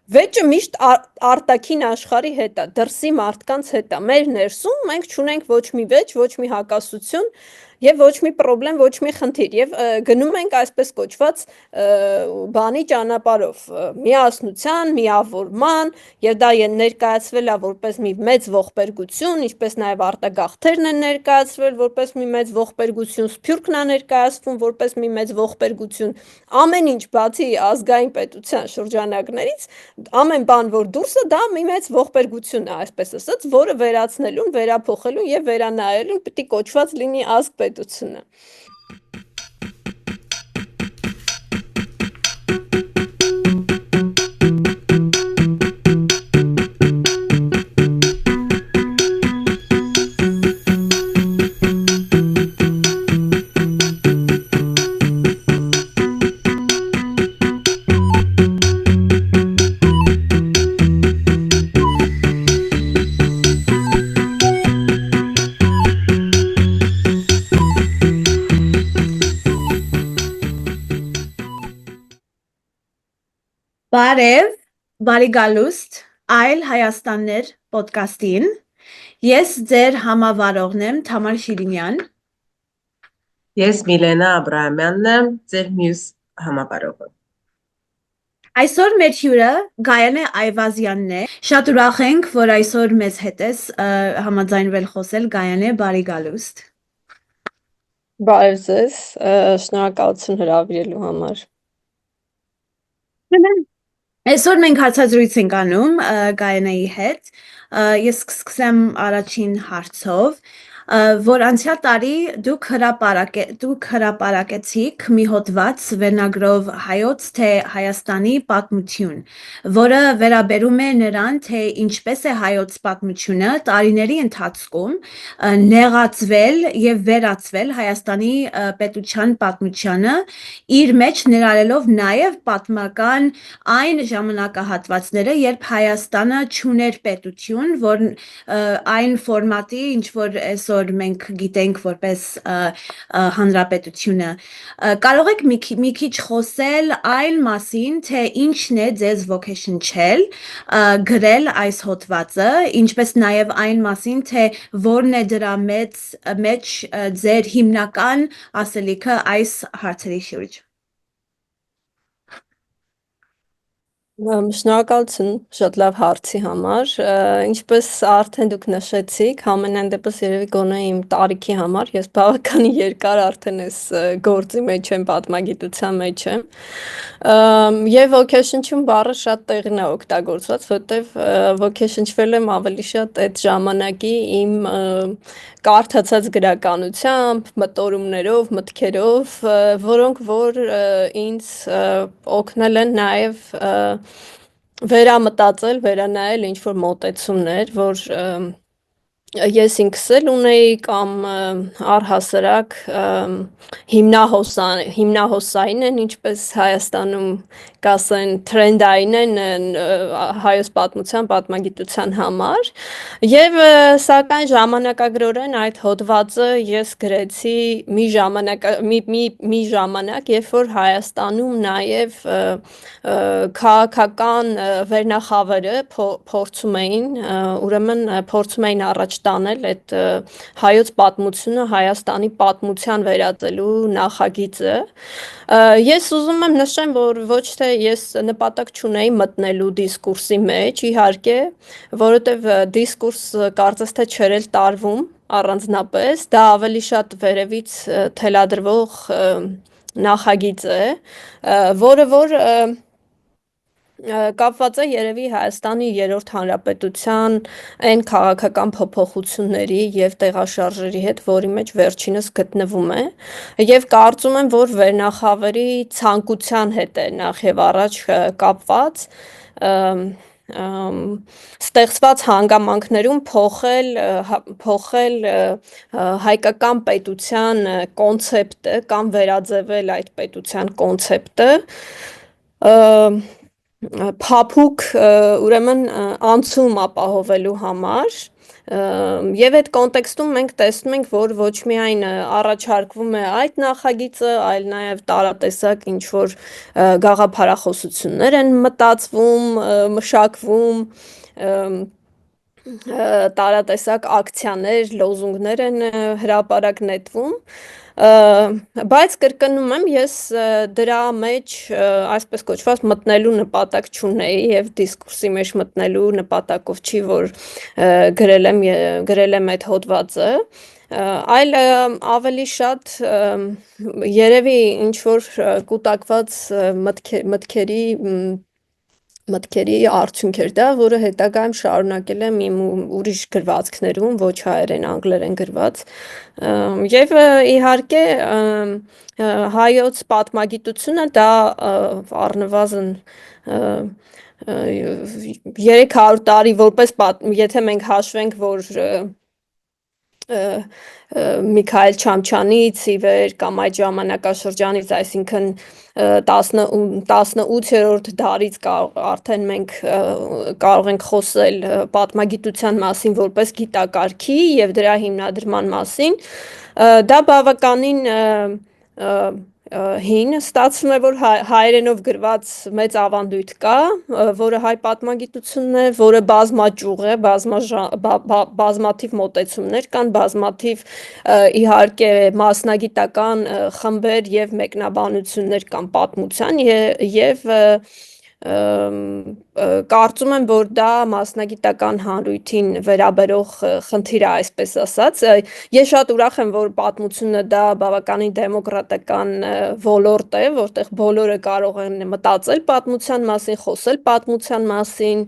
Վեճը միշտ արտաքին աշխարհի հետ է, դրսի մարդկանց հետ է։ Մեր ներսում մենք չունենք ոչ մի վեճ, ոչ մի հակասություն եւ ոչ մի խնդրեմ, ոչ մի խնդիր եւ գնում ենք այսպես կոչված բանի ճանապարհով, միասնության, միավորման եւ դա ներկայացվել է որպես մի մեծ ողբերգություն, ինչպես նաեւ արտագաղթերն են ներկայացվել որպես մի մեծ ողբերգություն, Սփյուռքն է ներկայացվում որպես մի մեծ ողբերգություն, ամեն ինչ բացի ազգային պետության շրջանակներից ամեն բան, որ դուրս է, դա մի մեծ ողբերգություն է, այսպես ասած, որը վերացնելուն, վերափոխելուն եւ վերանայելուն պիտի կոչված լինի ազգ պետությունը։ Բարև, բարի գալուստ, այլ Հայաստաններ պոդկասթին, ես ձեր համավարողն եմ Թամար Շիրինյան։ Ես Միլենա Աբրահամյանն եմ, ձեր մյուս համավարողը։ Այսօր մեր հյուրը Գայանե Այվազյանն է, շատ ուրախ ենք, որ այսօր մեզ հետ ես համաձայնվել խոսել, Գայանե, բարի գալուստ։ Բարև ձեզ, շնորհակալություն հրավիրելու համար։ Այսօր մենք հարցազրույց ենք անում Գայանեի հետ, ես կսկսեմ առաջին հարցով, որ անցյալ տարի դուք հրապարակեցիք մի հոդված վերնագրով հայոց թե Հայաստանի պատմություն, որը վերաբերում է նրան, թե ինչպես է հայոց պատմությունը տարիների ընթացքում նեղացվել եւ վերածվել Հայաստանի պետության պատմությանը, իր մեջ ներառելով նաեւ պատմական այն ժամանակահատվածները, երբ Հայաստանը չուներ պետություն, որ այն ֆորմատի, ինչ որ այսօր մենք գիտենք որպես հանրապետությունը, կարող եք մի քիչ խոսել այն մասին, թե ինչն է ձեզ ոգեշնչել գրել այս հոդվածը, ինչպես նաև այն մասին, թե որն է դրա մեջ ձեր հիմնական ասելիքը այս հարցերի շուրջ։ Շնորհակալություն շատ լավ հարցի համար, ինչպես արդեն դուք նշեցիք, համենայն դեպս երևի գոնե իմ տարիքի համար, ես բավականին երկար արդեն այս գործի մեջ եմ, պատմագիտության մեջ եմ, եւ ոգեշնչում բառը շատ տեղին է օգտագործված, որտեվ ոգեշնչվել եմ ավելի շատ այդ ժամանակի իմ կարդացած գրականությամբ, մտորումներով, մտքերով, որոնք որ ինձ օգնել են նաեւ վերամտածել, վերանայել ինչ-որ մոտեցումներ, որ ես ինքս էլ ունեի կամ առհասարակ հիմնահոսային են, ինչպես Հայաստանում կասեն, թրենդային են հայոց պատմության, պատմագիտության համար, եւ սակայն ժամանակագրորեն այդ հոդվածը ես գրեցի մի ժամանակ, երբ որ Հայաստանում նաեւ քաղաքական վերնախավերը փորձում էին առաջ տանել այդ հայոց պատմությունը Հայաստանի պատմության վերածելու նախագիծը։ Ես ուզում եմ նշեմ, որ ոչ թե ես նպատակ չունեի մտնելու դիսկուրսի մեջ, իհարկե, որովհետև դիսկուրս կարծես թե չէր էլ տարվում առանձնապես, դա ավելի շատ վերևից թելադրվող նախագիծ է, որը որ կապված է երևի Հայաստանի երրորդ հանրապետության այն քաղաքական փոփոխությունների եւ տեղաշարժերի հետ, որի մեջ վերջինս գտնվում է, եւ կարծում եմ, որ վերնախավերի ցանկության հետ է նախ եւ առաջ կապված ստեղծված հանգամանքներում փոխել հայկական պետության կոնցեպտը կամ վերաձևել այդ պետության կոնցեպտը փափուկ ուրեմն անցում ապահովելու համար Եվ այդ կոնտեքստում մենք տեսնում ենք, որ ոչ միայն առաջարկվում է այդ նախագիծը, այլ նաև տարատեսակ ինչ որ գաղափարախոսություններ են մտածվում, մշակվում, տարատեսակ ակցիաներ, լոզունգներ են հրապարակ նետվում, բայց կրկնում եմ, ես դրա մեջ այսպես կոչված մտնելու նպատակ չունեի եւ դիսկուրսի մեջ մտնելու նպատակով չի, որ գրել եմ այդ հոդվածը, այլ ավելի շատ երևի ինչ որ կուտակված մտքերի արդյունք էր դա, որը հետագայում շարունակել եմ իմ ուրիշ գրվածքներում, ոչ հայերեն, անգլերեն գրված, եւ իհարկե հայոց պատմագիտությունը դա առնվազն 300 տարի որպես եթե մենք հաշվենք, որ Միքայել Չամչյանից ի վեր կամ այդ ժամանակաշրջանից, այսինքն 18-րդ դարից արդեն մենք կարող ենք խոսել պատմագիտության մասին որպես գիտակարգի եւ դրա հիմնադրման մասին, դա բավականին հին ստացվում է, որ հայերենով գրված մեծ ավանդույթ կա, որը հայ պատմագիտությունն է, որը բազմաճյուղ է, բազմաթիվ մոտեցումներ կան, բազմաթիվ իհարկե մասնագիտական խմբեր եւ մեկնաբանություններ կան պատմության եւ կարծում եմ, որ դա մասնագիտական հանրույթին վերաբերող խնդիր է, այսպես ասած, ես շատ ուրախ եմ, որ պատմությունը դա բավականին դեմոկրատական ոլորտ է, որտեղ բոլորը կարող են մտածել պատմության մասին, խոսել պատմության մասին,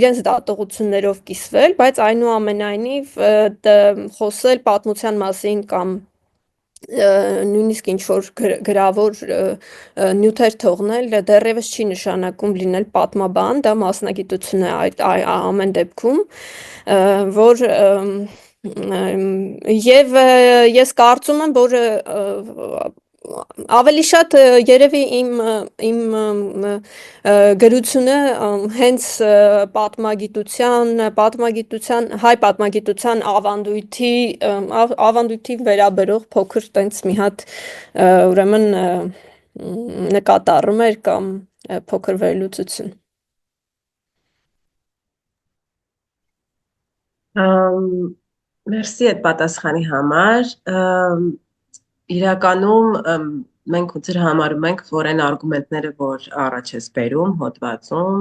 իրենց դատողություններով կիսվել, բայց այնուամենայնիվ խոսել պատմության մասին կամ նույնիսկ ինչ որ գրավոր նյութեր թողնել դեռևս չի նշանակում լինել պատմաբան, դա մասնագիտություն է ամեն դեպքում, որ եւ ես կարծում եմ, որ ավելի շատ երևի իմ գրությունը հենց հայ պատմագիտության ավանդույթի վերաբերող փոքր տենց մի հատ ուրեմն նկատառում էր կամ փոքր վերլուծություն։ Մերսի այդ պատասխանի համար, իրականում մենք ձեր համարում ենք, որ այն արգումենտները, որ առաջ ես բերում հոդվածում,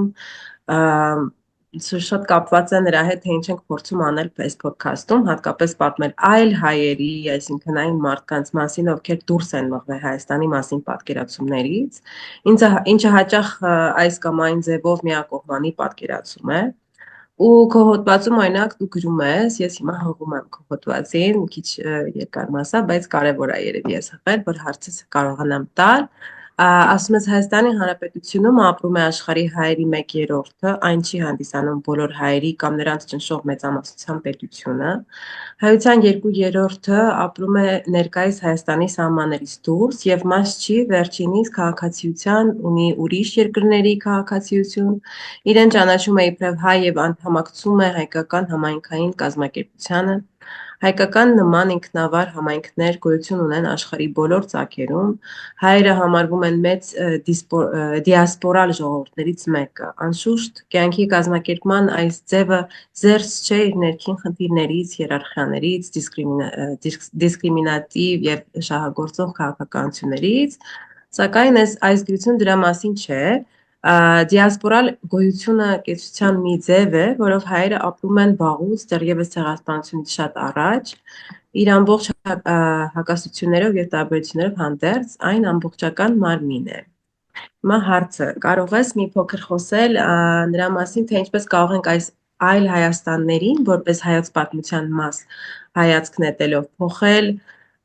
շատ կապված է նրա հետ, թե ինչ ենք փորձում անել այս ոդքասթում, հատկապես պատմել այլ հայերի, այսինքն այն մարդկանց մասին, ովքեր դուրս են մղվել Հայաստանի մասին պատկերացումներից, ինչը հաճախ այս կամ այն ձևով միակողմանի պատկերացում է։ Ու քո հոդվածում օրինակ դու գրում ես, ես հիմա հղում եմ քո հոդվածին, մի քիչ երկար մասա, բայց կարևոր է երևի ես հղել, որ հարցս կարողանամ տալ։ Ասում ես Հայաստանի Հանրապետությունում ապրում է աշխարհի հայերի 1/3-ը, այն չի հանդիսանում բոլոր հայերի կամ նրանց ճնշող մեծամասնության պետությունը։ Հայության 2/3-ը ապրում է ներկայիս Հայաստանի սահմաններից դուրս եւ մաս չի վերջինիս քաղաքացիության, ունի ուրիշ երկրների քաղաքացիություն, իրեն ճանաչում է իբրև հայ եւ անդամակցում է հայկական համայնքային կազմակերպությանը։ Հայկական նման ինքնավար համայնքներ գոյություն ունեն աշխարհի բոլոր ծագերում, հայերը համարվում են մեծ դիասպորալ ժողովուրդներից մեկը։ Անշուշտ, կյանքի կազմակերպման այս ձևը զերծ չէ իր ներքին խնդիրներից, հիերարխիաներից, դիսկրիմինատիվ եւ շահագործող քաղաքականություններից, սակայն այս գրությունը դրա մասին չէ։ Դիասպորալ գոյությունը կեցության մի ձև է, որով հայերը ապրում են վաղուց, դեռևս ցեղասպանությունից շատ առաջ, իր ամբողջ հակասություններով եւ տարբերություններով հանդերձ, այն ամբողջական մարմին է։ Հիմա հարցը, կարող ես մի փոքր խոսել նրա մասին, թե ինչպես կարող ենք այս այլ Հայաստաններին, որպես հայոց պատմության մաս հայացք նետելով փոխել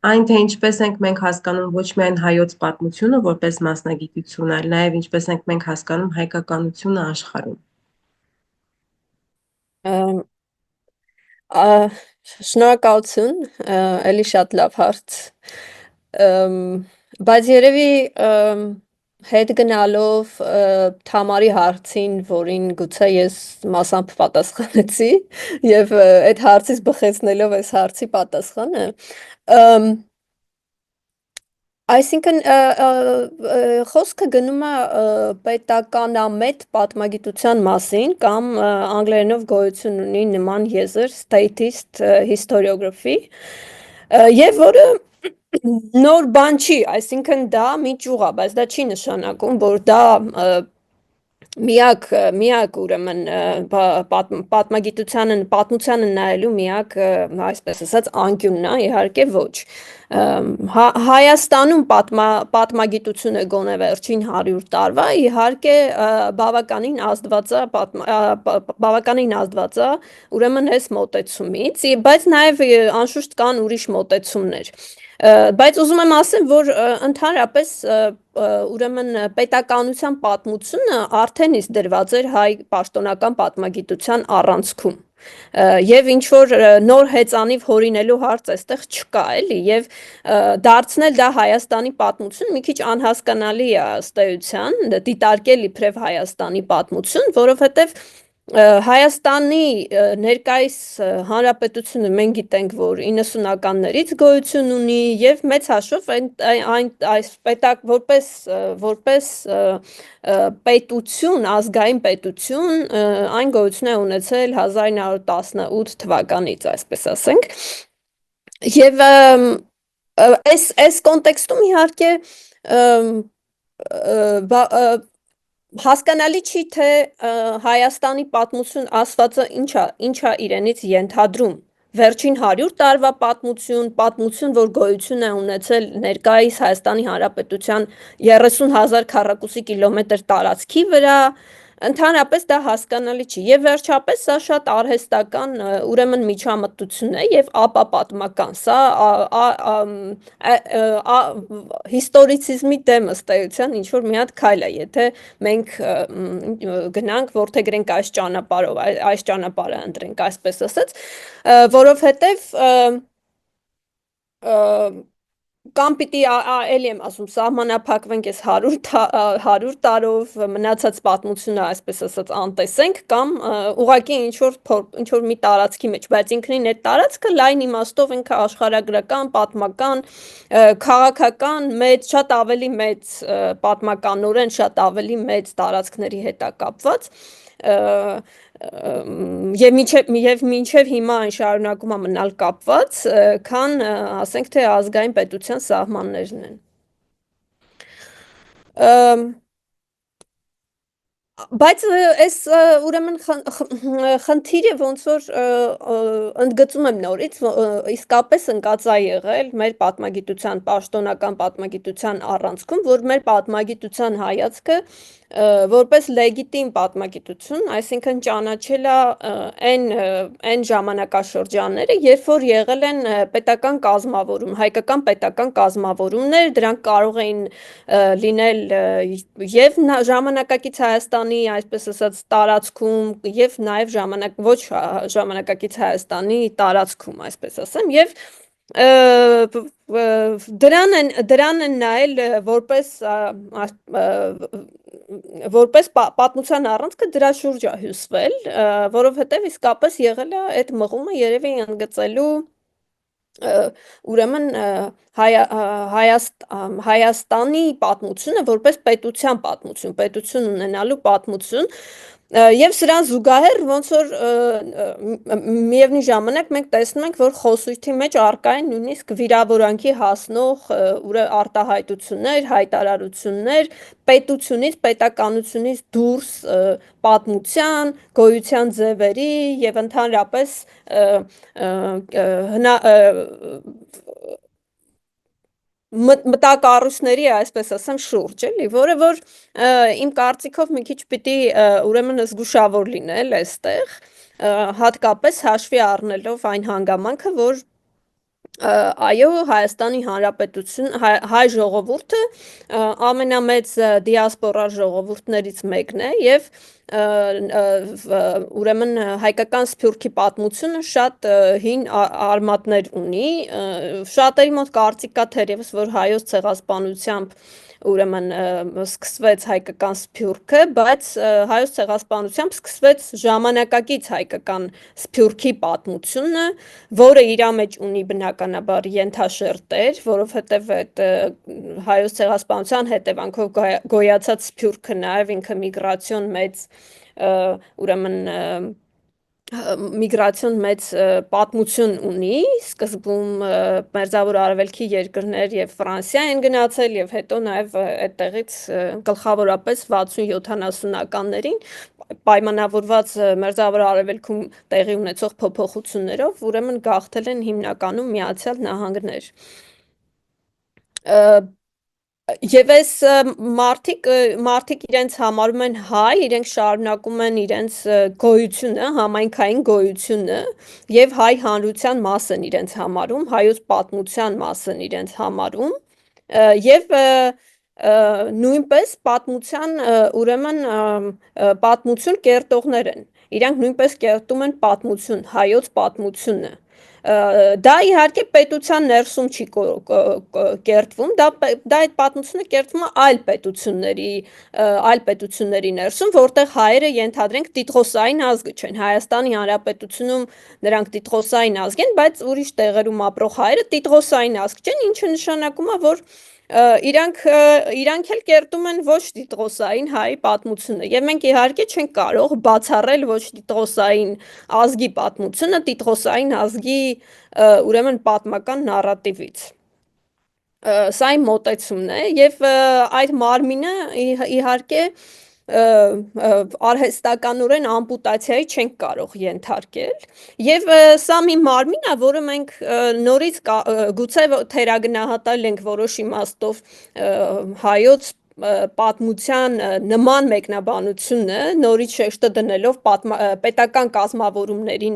այն, թե ինչպես ենք մենք հասկանում ոչ միայն հայոց պատմությունը որպես մասնագիտություն, այլ նաև ինչպես ենք մենք հասկանում հայկականությունը աշխարհում։ Շնորհակալություն, էլի շատ լավ հարց, բայց երևի հետ գնալով Թամարի հարցին, որին գուցե ես մասամբ պատասխանեցի, եւ այդ հարցից բխեցնելով այս հարցի պատասխանը, այսինքն խոսքը գնում է պետականամետ պատմագիտության մասին կամ անգլերենով գոյություն ունի նման եզր statist historiography եւ որը նոր բան չի, այսինքն դա մի ճյուղ է, բայց դա չի նշանակում, որ դա միակ ուրեմն պատմությանը նայելու միակ այսպես ասած անկյունն է, իհարկե ոչ։ Հայաստանում պատմագիտությունը գոնե վերջին 100 տարվա իհարկե բավականին ազդված է ուրեմն այս մոտեցումից, բայց նաև անշուշտ կան ուրիշ մոտեցումներ։ Բայց ուզում եմ ասեմ, որ ընդհանրապես ուրեմն պետականության պատմությունը արդեն իսկ դրված էր հայ պաշտոնական պատմագիտության առանցքում։ Եվ ինչ որ նոր հեծանիվ հորինելու հարց այստեղ չկա, էլի, եւ դարձնել դա Հայաստանի պատմություն մի քիչ անհասկանալի է ըստ էության, դիտարկել իբրև Հայաստանի պատմություն, որովհետեւ Հայաստանի ներկայիս հանրապետությունը մենք գիտենք, որ 90-ականներից գոյություն ունի եւ մեծ հաշվով որպես պետություն, ազգային պետություն, այն գոյություն է ունեցել 1918 թվականից, այսպես ասենք։ Եվ այս կոնտեքստում իհարկե հասկանալի չի, թե Հայաստանի պատմություն ասվածը ինչա իրենից ենթադրում։ Վերջին 100 տարվա պատմություն, որ գոյություն է ունեցել ներկայիս Հայաստանի Հանրապետության 30,000 քառակուսի կիլոմետր տարածքի վրա, ընդհանրապես դա հասկանալի չի։ Եվ վերջապես սա շատ արհեստական ուրեմն միջամտություն է եւ ապապատմական։ Սա հիստորիցիզմի դեմ ըստ էության ինչ որ մի հատ քայլ է, եթե մենք գնանք որդեգրենք այս ճանապարհով, այս ճանապարհը ընտրենք, այսպես ասած, որովհետեւ կամ պիտի էլի եմ ասում, սահմանափակվենք այս 100 տարով, մնացած պատմությունը, այսպես ասած, անտեսենք, կամ ուղղակի ինչ որ մի տարածքի մեջ, բայց ինքնին այդ տարածքը լայն իմաստով ինքը աշխարհագրական, պատմական, քաղաքական, շատ ավելի մեծ պատմականորեն, շատ ավելի մեծ տարածքների հետ է կապված, եւ մինչեւ հիմա այն շարունակում է մնալ կապված, քան ասենք թե ազգային պետության սահմաններն են։ Բայց այս ուրեմն խնդիրը ոնց որ ընդգծում եմ նորից, իսկապես ընկած է եղել մեր պատմագիտության, պաշտոնական պատմագիտության առանցքում, որ մեր պատմագիտության հայացքը որպես լեգիտիմ պատմագիտություն, այսինքն ճանաչել է այն ժամանակաշրջանները, երբ որ եղել են պետական կազմավորում, հայկական պետական կազմավորումներ, դրանք կարող էին լինել եւ ժամանակակից Հայաստանի, այսպես ասած, տարածքում եւ նաեւ ոչ ժամանակակից Հայաստանի տարածքում, այսպես ասեմ, եւ դրան են նայել որպես պատմության առանցքը դրա շուրջ է հյուսվել, որովհետեւ իսկապես եղել է այդ մղումը երևի ընդգծելու ուրեմն Հայաստանի պատմությունը որպես պետության պատմություն, պետություն ունենալու պատմություն, եւ սրան զուգահեռ ոնց որ միևնույն ժամանակ մենք տեսնում ենք, որ խոսույթի մեջ առկա են նույնիսկ վիրավորանքի հասնող արտահայտություններ, հայտարարություններ, պետությունից, պետականությունից դուրս պատմության, գոյության ձևերի եւ ընդհանրապես մտակառույցների, այսպես ասեմ, շուրջ, էլի, որը որ իմ կարծիքով մի քիչ պիտի ուրեմն զգուշավոր լինել այստեղ, հատկապես հաշվի առնելով այն հանգամանքը, որ այո, Հայաստանի Հանրապետություն, հայ ժողովուրդը ամենամեծ դիասպորա ժողովուրդներից մեկն է եւ ուրեմն հայկական սփյուռքի պատմությունը շատ հին արմատներ ունի, շատերի մոտ կարծիք կա թերևս, որ հայոց ցեղասպանությամբ ուրեմն սկսվեց հայկական սփյուռքը, բայց հայոց ցեղասպանությամբ սկսվեց ժամանակակից հայկական սփյուռքի պատմությունը, որը իր մեջ ունի բնականաբար ենթաշերտեր, որովհետև այդ հայոց ցեղասպանության հետևանքով գոյացած սփյուռքը նաև ինքը միգրացիոն մեծ ուրեմն միգրացիոն մեծ պատմություն ունի, սկզբում Մերձավոր Արևելքի երկրներ եւ Ֆրանսիա են գնացել եւ հետո նաեւ այդտեղից գլխավորապես 60-70-ականներին պայմանավորված Մերձավոր Արևելքում տեղի ունեցող փոփոխություններով, ուրեմն գաղթել են հիմնականում Միացյալ Նահանգներ։ Եվ այս մարդիկ իրենց համարում են հայ, իրենք շարունակում են իրենց գոյությունը, համայնքային գոյությունը եւ հայ հանրության մաս են իրենց համարում, հայոց պատմության մաս են իրենց համարում եւ նույնպես պատմության ուրեմն պատմություն կերտողներ են։ Իրանք նույնպես կերտում են պատմություն, հայոց պատմությունը։ Դա իհարկե պետության ներսում չի կերտվում, դա այդ պատմությունը կերտվում է այլ պետությունների ներսում, որտեղ հայերը ենթադրենք տիտղոսային ազգ չեն։ Հայաստանի Հանրապետությունում նրանք տիտղոսային ազգ են, բայց ուրիշ տեղերում ապրող հայերը տիտղոսային ազգ չեն, ինչը նշանակում է, որ իրանք էլ կերտում են ոչ տիտղոսային հայ պատմությունը եւ մենք իհարկե չենք կարող բացառել ոչ տիտղոսային ազգի պատմությունը տիտղոսային ազգի ուրեմն պատմական նարատիվից։ Սա իմ մոտեցումն է եւ այդ մարմինը իհարկե արհեստականորեն ամպուտացիայի չենք կարող ենթարկել եւ սա մի մարմին է, որը մենք նորից գուցե թերագնահատել ենք որոշ իմաստով հայոց պատմության նման մեկնաբանությունը նորից շեշտը դնելով պետական կազմավորումների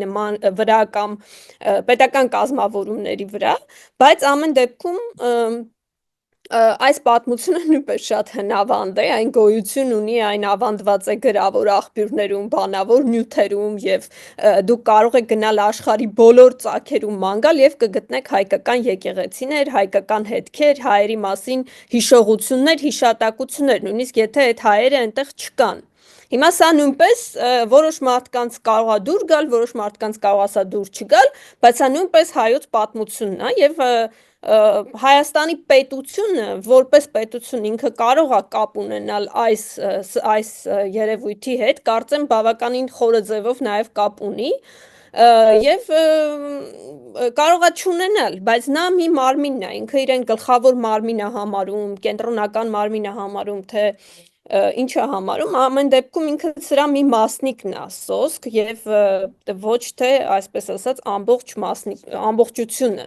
վրա կամ պետական կազմավորումների վրա, բայց ամեն դեպքում այս պատմությունը նույնպես շատ հնավանդ է, այն գոյություն ունի, այն ավանդված է գրավոր աղբյուրներում, բանավոր նյութերում եւ դուք կարող եք գնալ աշխարհի բոլոր ծագերում ման գալ եւ կգտնեք հայկական եկեղեցիներ, հայկական հետքեր, հայերի մասին հիշողություններ, հիշատակություններ, նույնիսկ եթե այդ հայերը այնտեղ չկան։ Հիմա սա նույնպես որոշ մարդկանց կարող է դուր գալ, որոշ մարդկանց կարող է սա դուր չգալ, բայց սա նույնպես հայոց պատմությունն է եւ Հայաստանի պետությունը որպես պետություն ինքը կարող է կապ ունենալ այս երևույթի հետ, կարծեմ բավականին խորը ձևով նաև կապ ունի եւ կարող է չունենալ, բայց նա մի մարմին է, ինքը իրեն գլխավոր մարմին է համարում, կենտրոնական մարմին է համարում, թե ինչ է համարում, ամեն դեպքում ինքը սրա մի մասնիկն է սոսկ եւ ոչ թե այսպես ասած ամբողջությունը։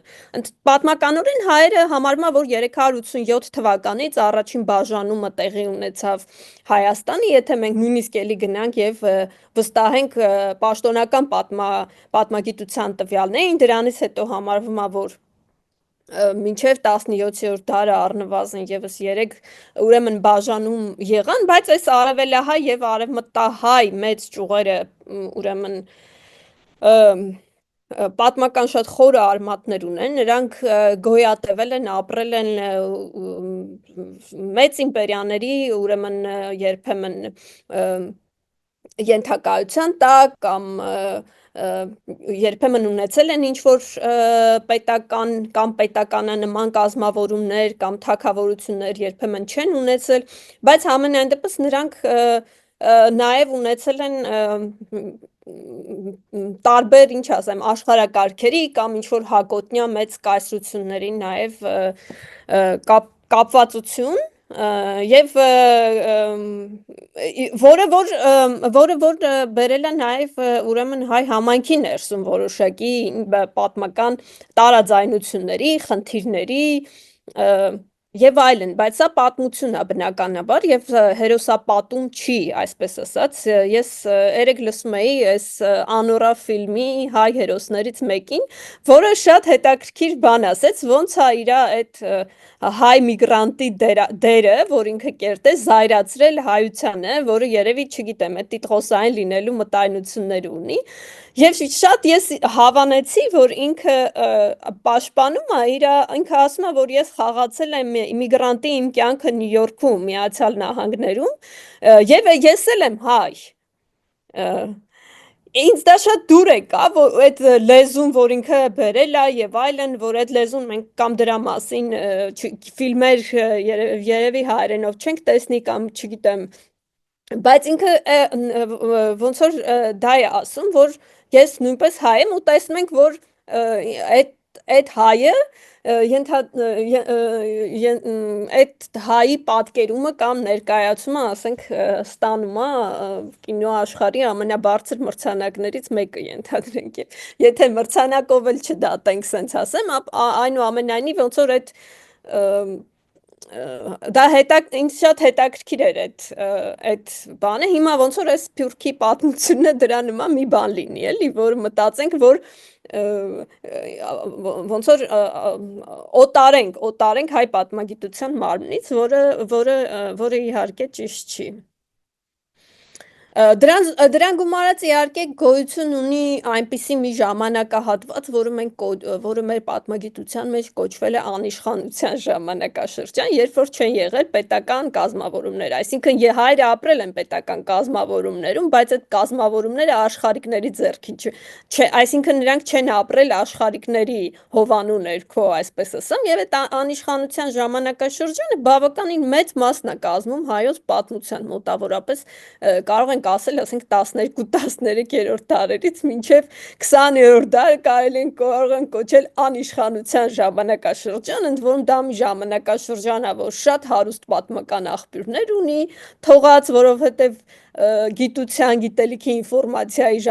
Պատմականորեն հայերը համարում են, որ 387 թվականից առաջին բաժանումը տեղի ունեցավ Հայաստանի, եթե մենք նույնիսկ էլի գնանք եւ վստահենք պաշտոնական պատմագիտության տվյալներին, դրանից հետո համարվում է, որ մինչև 17-րդ դարը առնվազն եւս 3 ուրեմն բաժանում եղան, բայց այս արևելահայ եւ արևմտահայ մեծ ճյուղերը ուրեմն պատմական շատ խորը արմատներ ունեն, նրանք գոյատևել են, ապրել են մեծ իմպերիաների, ուրեմն երբեմն ենթակայության տակ կամ երբեմն ունեցել են ինչ-որ պետական կամ պետականանման կազմավորումներ կամ թագավորություններ երբեմն չեն ունեցել, բայց համենայն դեպս նրանք նաև ունեցել են տարբեր, ինչ ասեմ, աշխարհակարգերի կամ ինչ-որ հակոտնյա մեծ կայսրությունների նաև կապվածություն եւ որը որ բերել է նաև ուրեմն հայ համայնքի ներսում որոշակի պատմական տարաձայնությունների, խնդիրների եւ այլն, բայց սա պատմություն է բնականաբար եւ հերոսապատում չի, այսպես ասած, ես երեք լսում էի այս Անորա ֆիլմի հայ հերոսներից մեկին, որը շատ հետաքրքիր բան ասեց, ոնց է իր այդ հայ միգրանտի դերը, որ ինքը կերտե զայրացրել հայությանը, որը երևի, չգիտեմ, այդ տիտղոսային լինելու մտայնություններ ունի, եւ շատ ես հավանեցի, որ ինքը պաշտպանում է ինքը ասում է, որ ես խաղացել եմ իմիգրանտի իմ կյանքը Նյու Յորքում, Միացյալ Նահանգներում, եւ ես էլ եմ հայ։ Ինձ դա շատ դուր եկա, որ այդ լեզուն, որ ինքը բերել է եւ այլն, որ այդ լեզուն մենք կամ դրա մասին ֆիլմեր երևի հայերենով չենք տեսնի կամ չգիտեմ, բայց ինքը ոնց որ դա է ասում, որ ես նույնպես հայ եմ ու տեսնում ենք, որ այդ հայը այդ հայի պատկերումը կամ ներկայացումը, ասենք, ստանում է կինո աշխարհի ամենաբարձր մրցանակներից մեկը, ենթադրենք։ Եթե մրցանակով էլ չդատենք, սենց ասեմ, այնուամենայնիվ ոնց որ դա ինձ շատ հետաքրքիր էր այդ բանը։ Հիմա ոնց որ այս Սփյուռքի պատմությունը դրա նման մի բան լինի, էլի, որ մտածենք, որ ոնց որ օտարենք հայ պատմագիտության մարմնից, որը իհարկե ճիշտ չի։ Դրան գումարած իհարկե գոյություն ունի այնպիսի մի ժամանակահատված, որը մեր պատմագիտության մեջ կոչվել է անիշխանության ժամանակաշրջան, երբ որ չեն եղել պետական կազմավորումներ, այսինքն հայերը ապրել են պետական կազմավորումներում, բայց այդ կազմավորումները աշխարհիկների ձեռքին այսինքն նրանք չեն ապրել աշխարհիկների հովանու ներքո, այսպես ասեմ, եւ այդ անիշխանության ժամանակաշրջանը բավականին մեծ մասն է կազմում հայոց պատմության, մոտավորապես կարող ենք ասել, ասենք 12-13-րդ դարերից մինչև 20-րդ դարը կարող են կոչել անիշխանության ժամանակաշրջան, ընդ որում դա մի ժամանակաշրջան է, որ շատ հարուստ պատմական աղբյուրներ ունի, թողած, որովհետև գիտության, գիտելիքի, ինֆորմացիայի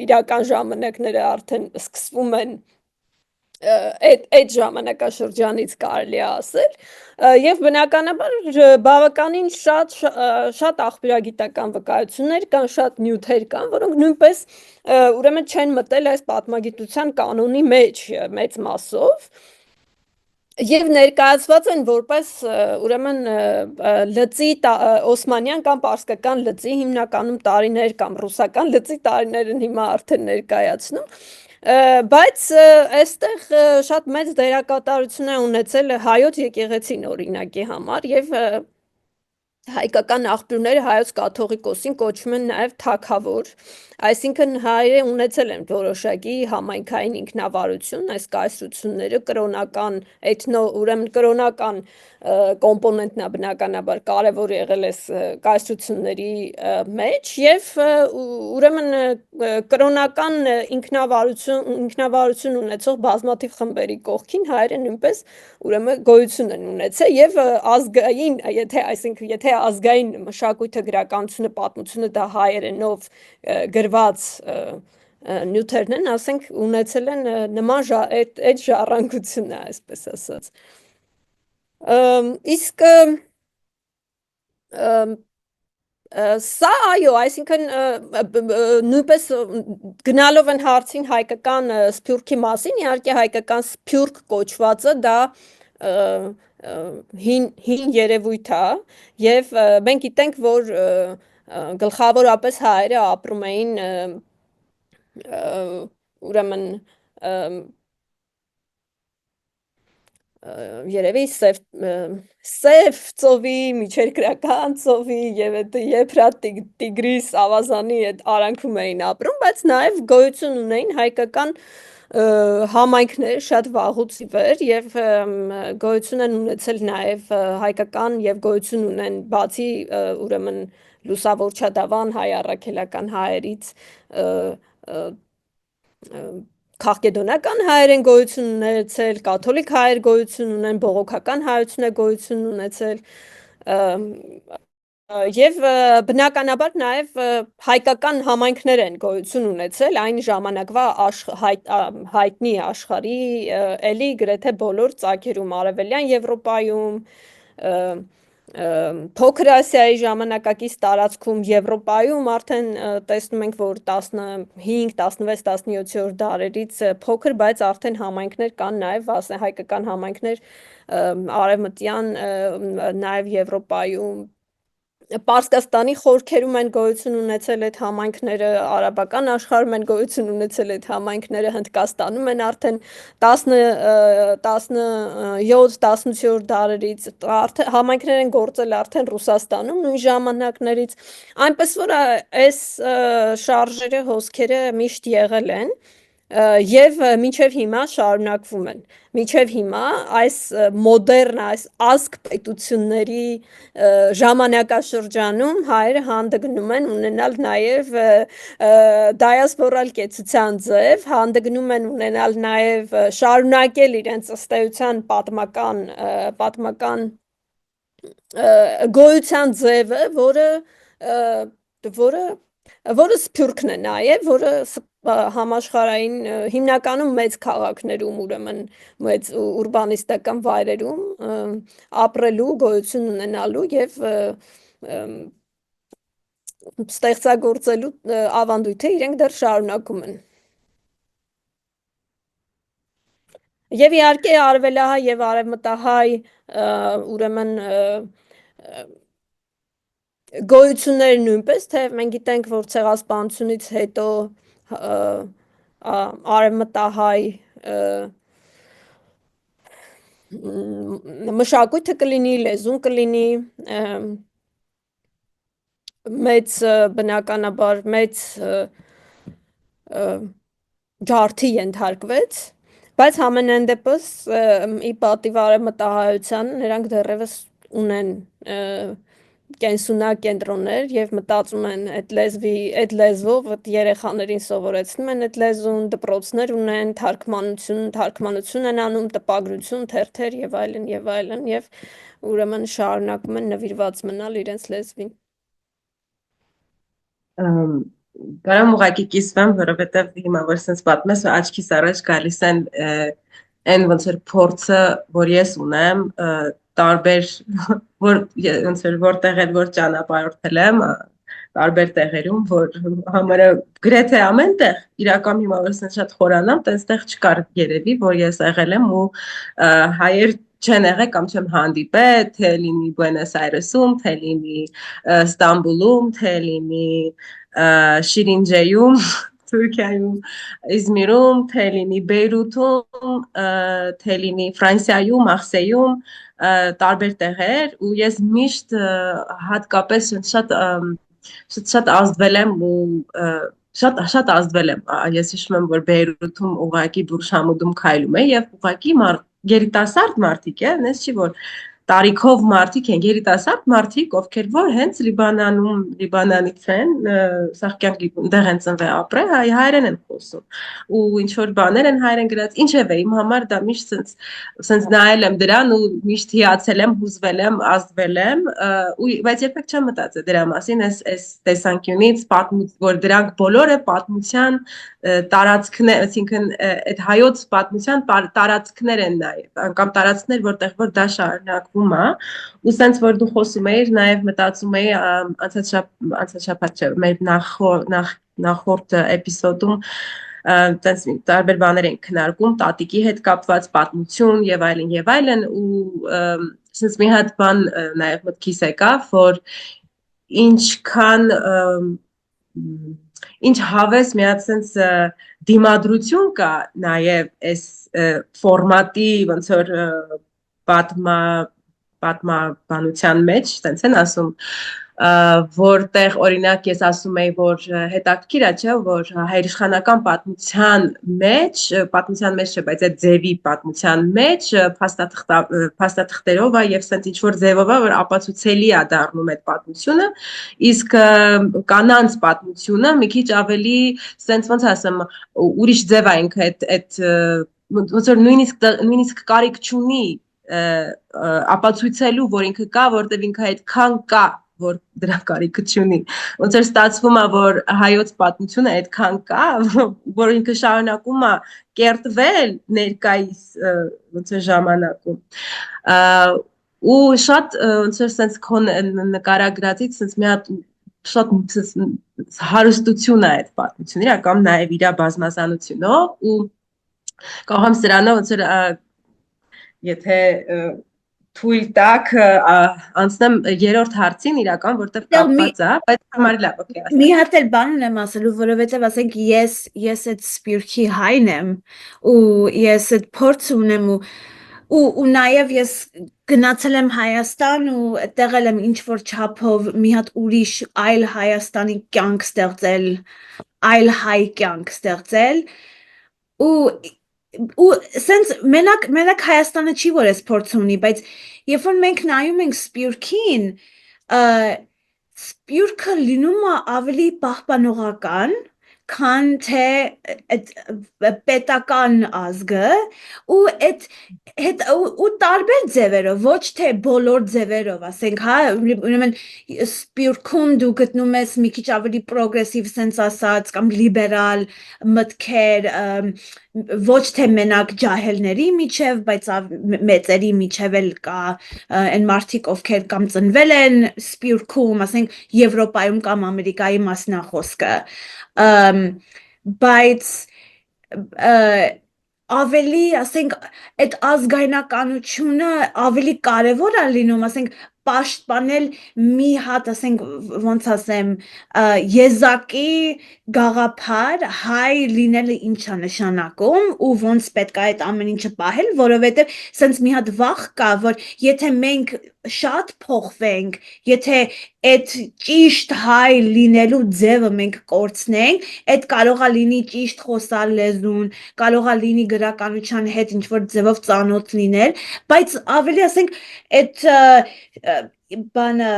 իրական ժամանակները արդեն սկսվում են այդ ժամանակաշրջանից կարելի է ասել, եւ բնականաբար բավականին շատ աղբյուրագիտական վկայություններ կան, շատ նյութեր կան, որոնք նույնպես ուրեմն չեն մտել այս պատմագիտության կանոնի մեջ մեծ մասով եւ ներկայացված են որպես ուրեմն լծի օսմանյան կամ պարսկական լծի հիմնականում տարիներ կամ ռուսական լծի տարիներ են հիմա արդեն ներկայացնում, բայց այստեղ շատ մեծ դերակատարություն է ունեցել հայոց եկեղեցին օրինակի համար եւ հայկական աղբյուրները հայոց կաթողիկոսին կոչում են նաև թագավոր, այսինքն հայերը ունեցել են որոշակի համայնքային ինքնավարություն, այս կայսրությունները կրոնական ուրեմն կրոնական կոմպոնենտն է բնականաբար կարևոր եղել է կայսրությունների մեջ եւ ուրեմն կրոնական ինքնավարություն ունեցող բազմաթիվ խմբերի կողքին հայերը նույնպես ուրեմն գոյություն են ունեցել եւ ազգային, եթե ազգային մշակույթը, գրականությունը, պատմությունը դա հայերենով գրված նյութերն են, ասենք, ունեցել են նման այդ ժառանգությունը, այսպես ասած։ Իսկ սա այո, այսինքն նույնպես գնալով են հարցին հայկական Սփյուռքի մասին, իհարկե հայկական Սփյուռք կոչվածը դա հին երևույթ է եւ մենք գիտենք, որ գլխավորապես հայերը ապրում էին ուրեմն երևի սև ծովի, միջերկրական ծովի եւ այդ Եփրատ Տիգրիս ավազանի այդ արանքում էին ապրում, բայց նաեւ գոյություն ունեին հայկական համայնքներ շատ վաղուց ի վեր եւ գոյություն են ունեցել նաեւ հայկական եւ գոյություն ունեն բացի ուրեմն լուսավորչադավան հայ առաքելական հայերից քաղկեդոնական հայեր են գոյություն ունեցել, կաթոլիկ հայեր գոյություն ունեն, բողոքական հայություն է գոյություն ունեցել եւ բնականաբար նաեւ հայկական համայնքներ են գոյություն ունեցել այն ժամանակվա հայտնի աշխարհի էլի գրեթե բոլոր ծագերում արևելյան Եվրոպայում Փոքր Ասիայի ժամանակակից տարածքում Եվրոպայում արդեն տեսնում ենք, որ 15, 16, 17-րդ դարերից փոքր, բայց արդեն համայնքներ կան նաև, հայկական համայնքներ արևմտյան նաև Եվրոպայում Պարսկաստանի խորքերում են գոյություն ունեցել այդ համայնքները, արաբական աշխարհում են գոյություն ունեցել այդ համայնքները, Հնդկաստանում են արդեն 17-18 դարերից, համայնքներ են գործել արդեն Ռուսաստանում նույն ժամանակներից, այնպես որ այս շարժերը, հոսքերը միշտ եղել են եւ մինչեւ հիմա շարունակվում են։ Մինչեւ հիմա այս մոդեռն, այս ազգ պետությունների ժամանակաշրջանում հայերը հանդգնում են ունենալ նաեւ դիասպորալ կեցության ձև, հանդգնում են ունենալ նաեւ շարունակել իրենց ըստ էության պատմական գոյության ձևը, որը սփյուռքն է նաեւ, որը համաշխարհային հիմնականում մեծ քաղաքներում, ուրեմն մեծ ուրբանիստական վայրերում ապրելու, գոյություն ունենալու եւ ստեղծագործելու ավանդույթը իրենք դեռ շարունակում են։ Եվ իհարկե արևելահայ եւ արևմտահայ ուրեմն գոյությունները նույնպես, թե մենք գիտենք, որ ցեղասպանությունից հետո արևմտահայ մշակույթը կլինի, լեզուն կլինի, մեծ բնականաբար մեծ ջարդի ենթարկվեց, բայց համենայն դեպս ի պատիվ արևմտահայության նրանք դեռևս ունեն կենսունակ կենտրոններ եւ մտածում են այդ լեզվով երեխաներին սովորեցնում են այդ լեզուն, դպրոցներ ունեն, թարգմանություն են անում, տպագրություն, թերթեր եւ այլն եւ ուրեմն շարունակում են նվիրված մնալ իրենց լեզվին։ Կարամ ուղղակի կիսվեմ, որովհետև հիմա որ sense պատմես աչքիս առաջ գալիս են այն ոնց որ փորձը, որ ես ունեմ, տարբեր որ ոնց որ որտեղ էլ որ ճանապարհորդել եմ, տարբեր տեղերում, որ համարը գրեթե ամենտեղ իրական հիմա որ sense շատ խորանամ, այստեղ չկար երևի, որ ես եղել եմ ու հայեր չեն եղել կամ չեմ հանդիպել, թե լինի Բուենոս Այրեսում, թե լինի Ստամբուլում, թե լինի Շիրինջեյում, Թուրքիայում, Իզմիրում, թե լինի Բեյրութում, թե լինի Ֆրանսիայում, Մարսեյում, տարբեր տեղեր ու ես միշտ հատկապես շատ ազդվել եմ ու շատ ազդվել եմ, ես հիշում եմ, որ Բեյրութում ուղղակի Բուրշամուդում քայլում եմ եւ ուղղակի երիտասարդ մարդիկ են, ես չի որ տարիքով մարդիկ են, երիտասարդ մարդիկ, ովքեր որ հենց Լիբանանից են, սաղկյանք դեղ են ծնվել ապրել, հայերեն են խոսում ու ինչ որ բաներ են հայերեն գրած, ինչևէ իմ համար դա միշտ սենց նայել եմ դրան ու միշտ հիացել եմ, հուզվել եմ, ազդվել եմ, բայց երբեք չեմ մտածել դրա մասին, այս տեսանկյունից, որ դրանք բոլորը պատմության տարածքներ, այսինքն այդ հայոց պատմության տարածքներ են նաև, կամ տարածքներ, որտեղ որ դա շարունակվում է, ու սենց որ դու խոսում էիր, նաև մտածում էի անցած շաբաթ չէ, մեր նախորդ էպիզոդում տենց տարբեր բաներ ենք քննարկում, տատիկի հետ կապված պատմություն եւ այլն ու սենց մի հատ բան նաև մտքիս եկավ, որ ինչքան ինչ հավես մի հատ սենց դիմադրություն կա նաև այս ֆորմատի ոնց որ պատմաբանության մեջ, տենց են ասում, որտեղ օրինակ ես ասում եի, որ հետաքրքիր է, չէ, որ հայրիշխանական պատմության մեջ չէ, բայց այդ ձևի պատմության մեջ փաստաթղթերով է եւ սենց ինչ որ ձևով է, որ ապացուցելի է դառնում այդ պատմությունը, իսկ կանանց պատմությունը մի քիչ ավելի սենց ոնց ասեմ, ուրիշ ձև է ինքը այդ ոնց որ նույնիսկ կարիք չունի ապացույցելու, որ ինքը կա, որտեղ ինքը այդքան կա, որ դրա կարիքը չունի։ Ոնց որ ստացվում է, որ հայոց պատմությունը այդքան կա, որ ինքը շարունակում է կերտվել ներկայիս ոնց որ ժամանակում։ Ու շատ ոնց որ sense քո նկարագրածից sense մի հատ շատ հարստություն է այդ պատմությունը, կամ նաև իր բազմազանությունով ու կարող եմ սրանով ոնց որ եթե թույլ տաք անցնեմ երրորդ հարցին իրական, որտեղ կապված է, բայց համարի լավ, օքեյ, ասա։ Մի հատ էլ բան ունեմ ասելու, որովհետև ասենք ես այդ Սփյուռքի հայն եմ ու ես այդ փորձ ունեմ ու նաև ես գնացել եմ Հայաստան ու այդտեղ եմ ինչ որ չափով մի հատ ուրիշ այլ Հայաստանի կյանք ստեղծել, այլ հայ կյանք ստեղծել ու սենց մենակ Հայաստանը չի որ ես փորձ ունի, բայց երբ որ մենք նայում ենք Սփյուռքին, Սփյուռքը լինում է ավելի պահպանողական, քան թե պետական ազգը ու տարբեր ձևերով, ոչ թե բոլոր ձևերով, ասենք, հա, ուրեմն Սփյուռքում դու գտնում ես մի քիչ ավելի պրոգրեսիվ սենց ասած կամ լիբերալ մտքեր, ոչ թե մենակ ջահելների միջև, բայց մեծերի միջև էլ կա այն մարդիկ, ովքեր կամ ծնվել են Սփյուռքում, ասենք Եվրոպայում կամ Ամերիկայի մասնախոսքը, բայց ավելի, ասենք, այդ ազգայնականությունը ավելի կարևոր է լինում, ասենք, պաշտպանել մի հատ, ասենք, ոնց ասեմ, եզակի գաղափար, հայ լինելը ինչ է նշանակում ու ոնց պետք է այդ ամեն ինչը պահել, որովհետև սենց մի հատ վախ կա, որ եթե մենք շատ փոխվենք, եթե այդ ճիշտ հայ լինելու ձևը մենք կորցնենք, այդ կարող է լինի ճիշտ խոսալ լեզուն, կարող է լինի գրականության հետ ինչ որ ձևով ծանոթ լինել, բայց ավելի ասենք այդ բանը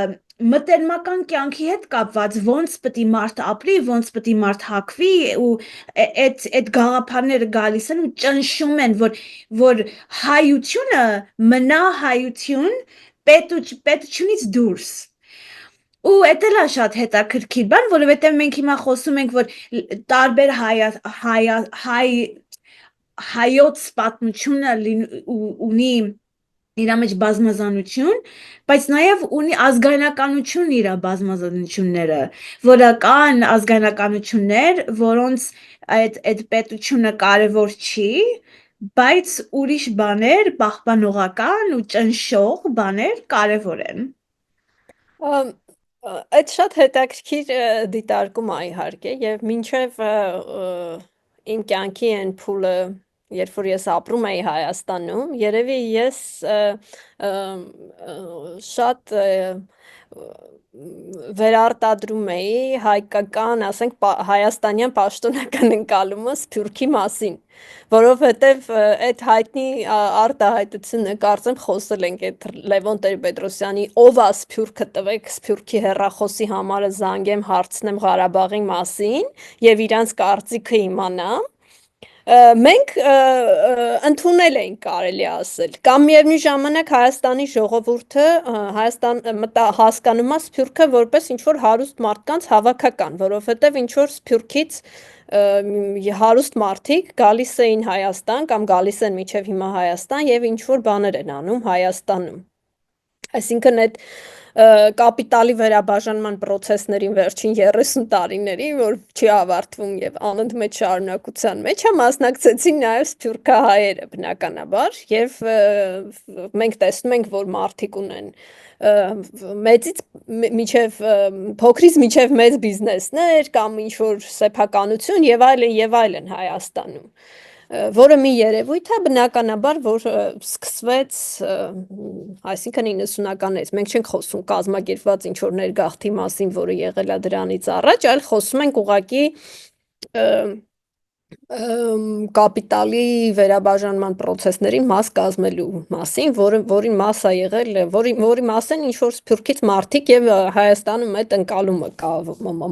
մտերմական կյանքի հետ կապված ոնց պետք է մարդ ապրի, ոնց պետք է մարդ հագվի ու այդ գաղափարները գալիս են ու ճնշում են, որ հայությունը մնա հայություն պետությունից դուրս ու էդ էլ է շատ հետաքրքիր բան, որովհետև մենք հիմա խոսում ենք, որ տարբեր հայոց պատմությունը ունի իր մեջ բազմազանություն, բայց նաև ունի ազգայնականություն իր բազմազանությունները, որը կան ազգայնականություններ, որոնց այդ պետությունը կարևոր չի, բայց ուրիշ բաներ, պահպանողական ու ճնշող բաներ կարևոր են։ Այդ շատ հետաքրքիր դիտարկում է իհարկե եւ մինչեւ իմ կյանքի այն փուլը երբ որ ես ապրում էի Հայաստանում, երևի ես շատ վերարտադրում էի հայկական, ասենք հայաստանյան պաշտոնական ընկալումը Սփյուռքի մասին, որովհետև այդ հայտնի արտահայտությունը կարծեմ խոսել ենք այդ Լևոն Տեր-Պետրոսյանի ով է Սփյուռքը տվեք Սփյուռքի հեռախոսի համարը զանգեմ հարցնեմ Ղարաբաղի մասին եւ իրանց կարծիքը իմանամ մենք ընդունել ենք կարելի ասել կամ միևնույն ժամանակ Հայաստանի ժողովուրդը հասկանում է Սփյուռքը որպես ինչ որ հարուստ մարդկանց հավաքական, որովհետև ինչ որ Սփյուռքից հարուստ մարդիկ գալիս էին Հայաստան կամ գալիս են մինչև հիմա Հայաստան եւ ինչ որ բաներ են անում Հայաստանում։ Այսինքն այդ կապիտալի վերաբաժանման process-ներին վերջին 30 տարիներին, որ չի ավարտվում եւ անընդմեջ շարունակության մեջ է մասնակցեցին նաեւ սփյուռքահայերը բնականաբար եւ մենք տեսնում ենք, որ մարդիկ ունեն մեծից միջև փոքրից միջև մեծ բիզնեսներ կամ ինչ որ սեփականություն եւ այլն Հայաստանում որը մի երևույթ է բնականաբար, որ սկսվեց, այսինքն 90-ականներից, մենք չենք խոսում կազմակերպված ինչ-որ ներգաղթի մասին, որը եղել է դրանից առաջ, այլ խոսում ենք ուղղակի կապիտալի վերաբաժանման process-ներին մաս կազմելու մասին, որին մաս է եղել, որի մաս են ինչ-որ Սփյուռքից մարդիկ եւ Հայաստանում այդ ընկալումը կա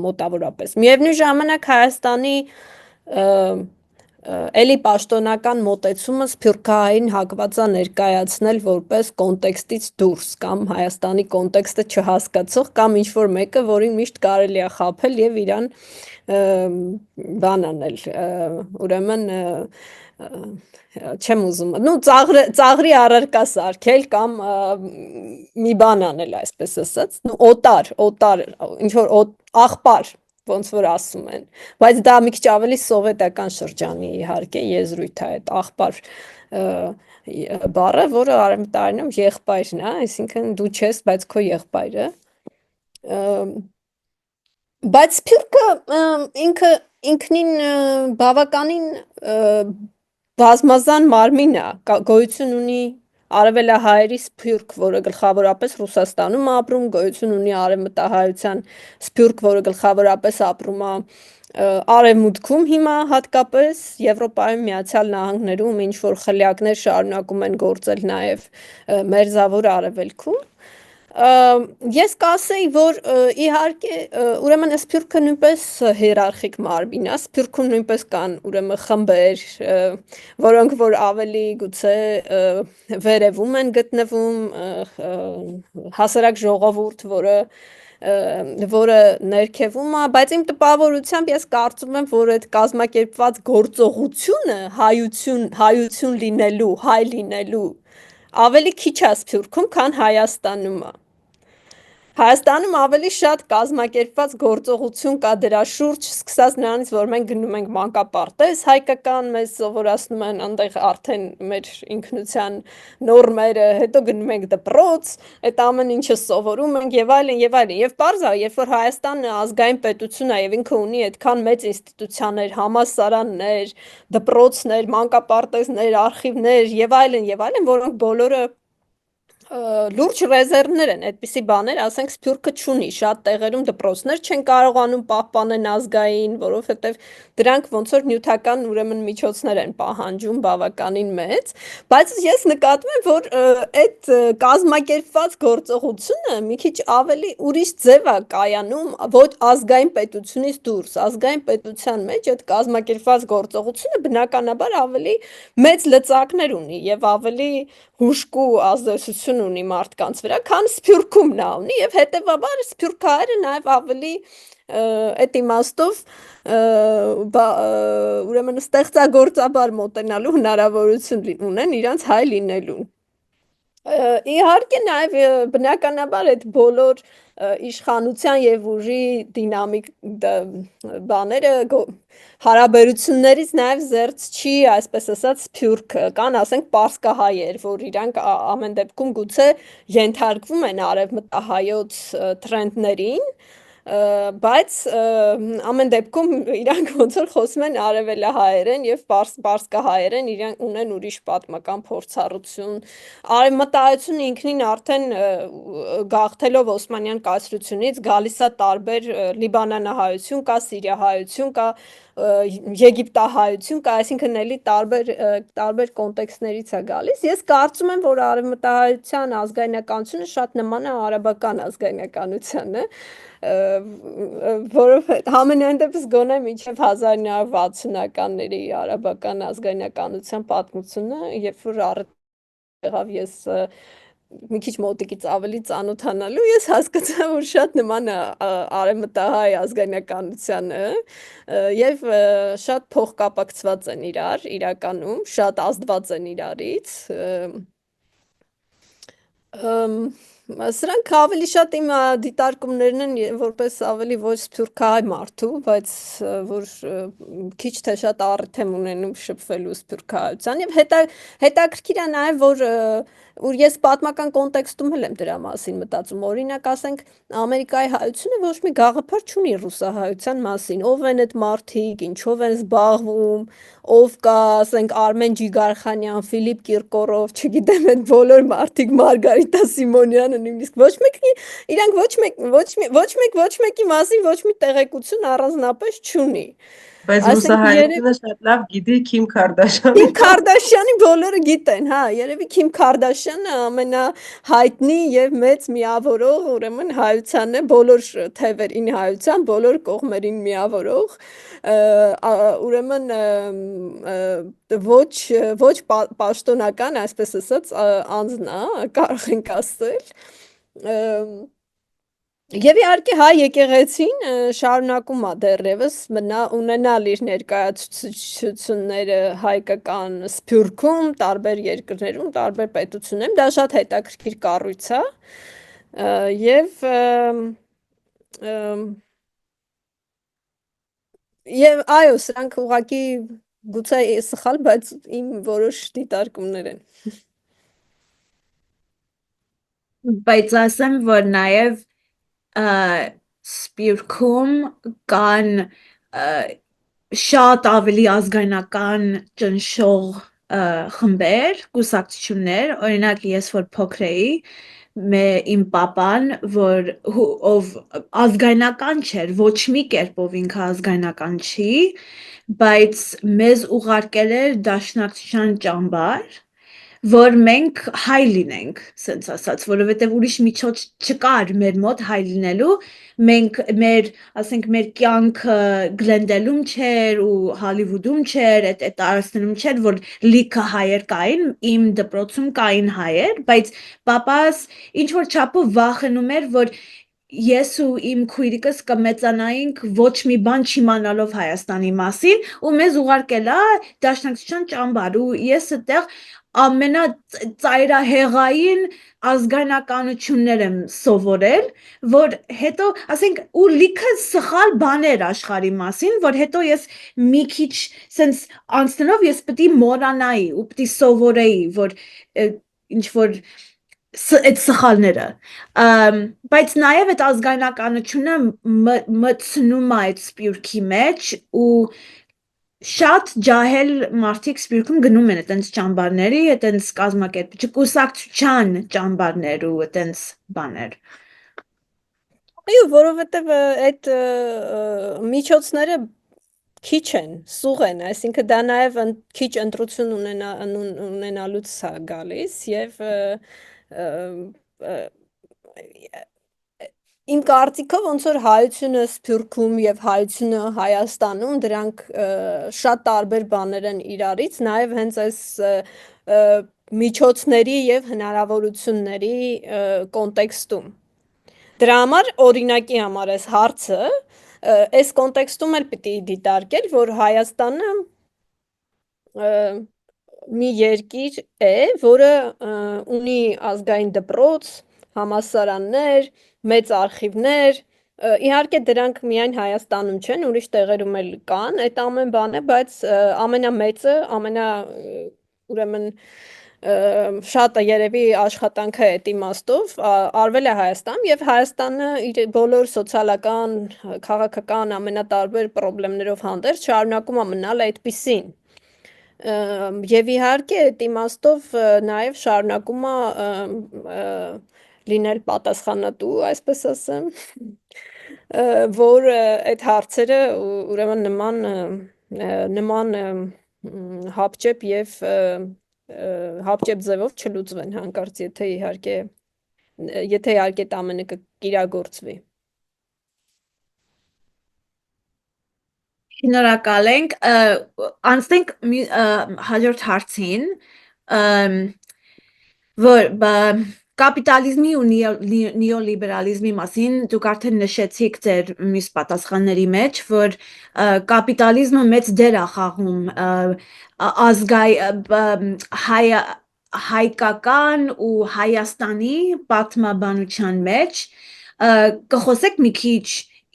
մոտավորապես։ Միևնույն ժամանակ Հայաստանի էլի պաշտոնական մոտեցումը Սփյուռքահային հակված է ներկայացնել որպես կոնտեքստից դուրս կամ Հայաստանի կոնտեքստը չհասկացող կամ ինչ-որ մեկը, որին միշտ կարելի է խաբել եւ իրան բան անել, ուրեմն չեմ ուզում, ծաղրի առարկա սարքել կամ մի բան անել, այսպես ասած, օտար, ինչ որ աղբար, ոնց որ ասում են, բայց դա մի քիչ ավելի սովետական շրջանի իհարկե եզրույթ է, այդ աղբար բառը, որը արևմտայինում եղբայրն է, այսինքն դու չես, բայց քո եղբայրը։ Բայց սփյուռքը ինքնին բավականին բազմազան մարմին է, գոյություն ունի արևելահայերի սփյուռք, որը գլխավորապես Ռուսաստանում ապրում, գոյություն ունի արևմտահայության սփյուռք, որը գլխավորապես ապրում է արևմուտքում հիմա հատկապես Եվրոպայում, Միացյալ Նահանգներում ինչ որ խլյակներ շարունակում են գործել նաև մերձավոր արևելքում։ Ես կասեի, որ իհարկե ուրեմն սփյուռքը նույնպես հիերարխիկ մարմին է, սփյուռքում նույնպես կան ուրեմն խմբեր, որոնք որ ավելի գուցե վերևում են գտնվում, հասարակ ժողովուրդ, որը ներքևում է, բայց իմ տպավորությամբ ես կարծում եմ, որ այդ կազմակերպված գործողությունը հայություն լինելու, հայ լինելու ավելի քիչ է սփյուռքում, քան Հայաստանում է։ Հայաստանում ավելի շատ կազմակերպված գործողություն կա դրա շուրջ, սկսած նրանից, որ մենք գնում ենք մանկապարտեզ հայկական, մեզ սովորացնում են այնտեղ արդեն մեր ինքնության նորմերը, հետո գնում ենք դպրոց, այդ ամեն ինչը սովորում ենք եւ այլն եւ այլն։ Եվ պարզ է, երբ որ Հայաստանը ազգային պետություն է եւ ինքը ունի այդքան մեծ ինստիտուցիաներ, համալսարաններ, դպրոցներ, մանկապարտեզներ, արխիվներ եւ այլն, որոնք բոլորը լուրջ ռեզերվներ են, այդպիսի բաներ, ասենք սփյուռքը չունի, շատ տեղերում դպրոցներ չեն կարողանում պահպանել ազգային, որովհետև դրանք ոնց որ նյութական ուրեմն միջոցներ են պահանջում բավականին մեծ, բայց ես նկատում եմ, որ այդ կազմակերպված գործողությունը մի քիչ ավելի ուրիշ ձև է կայանում, ոչ ազգային պետությունից դուրս, ազգային պետության մեջ այդ կազմակերպված գործողությունը բնականաբար ավելի մեծ լծակներ ունի եւ ավելի հուժկու ազդեցություն ունի մարդկանց վրա, քան սփյուռքում նա ունի եւ հետեւաբար սփյուռքահայերը նաեւ ավելի այդ իմաստով ուրեմն ստեղծագործաբար մոտենալու հնարավորություն ունեն իրանց հայ լինելուն։ Իհարկե նաև բնականաբար այդ բոլոր իշխանության եւ ուժի դինամիկ բաները հարաբերություններից նաև զերծ չի, այսպես ասած, սփյուռքը, կան ասենք պարսկահայեր, որ իրանք ամեն դեպքում գուցե ենթարկվում են արևմտահայոց տրենդներին, բայց ամեն դեպքում իրանք ոնց որ խոսում են արևելահայերեն եւ պարսկահայերեն, իրանք ունեն ուրիշ պատմական փորձառություն։ Արևմտահայությունը ինքնին արդեն գաղթելով Օսմանյան կայսրությունից գալիս է տարբեր լիբանանահայություն կա, սիրիահայություն կա, եգիպտահայություն կա, այսինքն էլի տարբեր կոնտեքստներից է գալիս։ Ես կարծում եմ, որ արևմտահայության ազգայնականությունը շատ նման է արաբական ազգայնականությանը, որովհետև համենայն դեպս գոնե մինչև 1960-ականների արաբական ազգայնականության պատմությունը, երբ որ եղավ ես մի քիչ մոտիկից ավելի ծանոթանալու, ես հասկացա, որ շատ նման է արևմտահայ ազգայնականությանը եւ շատ փոխկապակցված են իրականում, շատ ազդված են իրարից։ Սրանք ավելի շատ իմ դիտարկումներն են որպես ավելի ոչ սփյուռքահայ մարդու, բայց որ քիչ թե շատ առիթ եմ ունենում շփվելու սփյուռքահայության եւ հետաքրքիր է նաեւ որ ես պատմական կոնտեքստում եմ դրա մասին մտածում, օրինակ ասենք Ամերիկայի հայությունը ոչ մի գաղափար չունի ռուսահայության մասին, ով են այդ մարդիկ, ինչով են զբաղվում, ով կա, ասենք Արմեն Ջիգարխանյան, Ֆիլիպ Կիրկորով, չգիտեմ, այդ բոլոր մարդիկ, Մարգարիտա Սիմոնյանը, նույնիսկ ոչ մեկի իրանք ոչ մեկի մասին ոչ մի տեղեկություն առանձնապես չունի։ Բայց ռուսահայությունը շատ լավ գիտի Քիմ Քարդաշյանը։ Քիմ Քարդաշյանի բոլորը գիտեն, հա, երևի Քիմ Քարդաշյանը ամենահայտնի եւ մեծ միավորող ուրեմն հայությանն է, բոլոր թևերին հայության, բոլոր կողմերին միավորող, ուրեմն ոչ պաշտոնական, այսպես ասած, անձն է, կարող ենք ասել։ Եվ իհարկե հայ եկեղեցին շարունակում է դեռևս ունենալ իր ներկայացությունները հայկական սփյուռքում, տարբեր երկրներում, տարբեր պետություններում, դա շատ հետաքրքիր կառույց է եւ Եվ այո, սրանք ուղղակի գուցե սխալ, բայց իմ որոշ դիտարկումներ են։ Բայց ասեմ, որ նաև Սպիրկում կան շատ ավելի ազգայնական ճնշող խմբեր, կուսակցություններ, օրինակ ես որ փոքր էի, իմ պապան, ով ազգայնական չէր, ոչ մի կերպով ինքը ազգայնական չի, բայց մեզ ուղարկել էր դաշնակցության ճամբար, որ մենք հայ լինենք, սենց ասած, որովհետև ուրիշ միջոց չկար մեր մոտ հայ լինելու, ասենք մեր կյանքը Գլենդելում չէր ու Հոլիվուդում չէր, այդ տարածքներում չէր, որ լիքը հայեր կային, իմ դպրոցում կային հայեր, բայց պապաս ինչ որ չափով վախենում էր, որ ես ու իմ քույրիկս կմեծանայինք ոչ մի բան չիմանալով Հայաստանի մասին ու մեզ ուղարկել է դաշնակցության ճամբար ու ես այդտեղ ամենածայրահեղային ազգայնականություններ եմ սովորել, որ հետո, ասենք, ու լիքը սխալ բաներ աշխարհի մասին, որ հետո ես մի քիչ սենց անցնելով ես պետք է մոռանայի ու պետք է սովորեի, որ ինչ որ այդ սխալները, բայց նաև այդ ազգայնականությունը մտցնում է այդ սպյուրքի մեջ ու շատ ջահել մարդիկ Սպիրկում գնում են այտենց ճամբարների, այտենց կազմակերպիչ կուսակցության ճամբարներ ու այտենց բաներ։ Այո, որովհետև այդ միջոցները քիչ են, սուղ են, այսինքն դա նաև քիչ ընտրություն ունենալուց է գալիս եւ իմ կարծիքով ոնց որ հայությունը Սփյուռքում եւ հայությունը Հայաստանում դրանք շատ տարբեր բաներ են իրարից, նաև հենց այս միջոցների եւ հնարավորությունների կոնտեքստում։ Դրա համար օրինակի համար այս հարցը այս կոնտեքստում էլ պիտի դիտարկել, որ Հայաստանը մի երկիր է, որը ունի ազգային դպրոց, համալսարաններ, մեծ արխիվներ, իհարկե դրանք միայն Հայաստանում չեն, ուրիշ տեղերում էլ կան այդ ամեն բանը, բայց ամենամեծը, ուրեմն շատը երևի աշխատանքը այդ իմաստով արվել է Հայաստանում եւ Հայաստանը իր բոլոր սոցիալական, քաղաքական ամենատարբեր խնդիրներով հանդերձ շարունակում է մնալ այդպիսին։ Եվ իհարկե այդ իմաստով նաև շարունակում է լինել պատասխանատու, այսպես ասեմ, որ այդ հարցերը ուրեմն նման հապճեպ եւ հապճեպ ձևով չլուծվեն հանկարծ, եթե իհարկե այդ ամենը կիրագործվի։ Շնորհակալ ենք, անցնենք հաջորդ հարցին, որ կապիտալիզմի ու նեոլիբերալիզմի մասին դուք արդեն նշեցիք ձեր մյուս պատասխանների մեջ, որ կապիտալիզմը մեծ դեր է խաղում հայկական ու Հայաստանի պատմաբանության մեջ, կխոսեք մի քիչ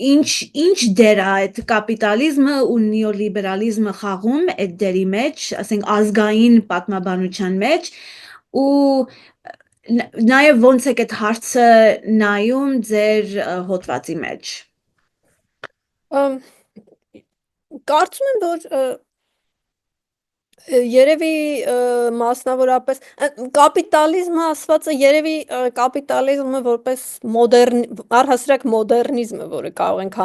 ինչ դեր է այդ կապիտալիզմը ու նեոլիբերալիզմը խաղում այդ դերի մեջ, ասենք ազգային պատմաբանության մեջ ու նաև ոնց եք այդ հարցը նայում ձեր հոդվածի մեջ։ Կարծում եմ, որ երևի մասնավորապես կապիտալիզմը ասվածը երևի կապիտալիզմը որպես առհասարակ մոդեռնիզմը, որը կարող ենք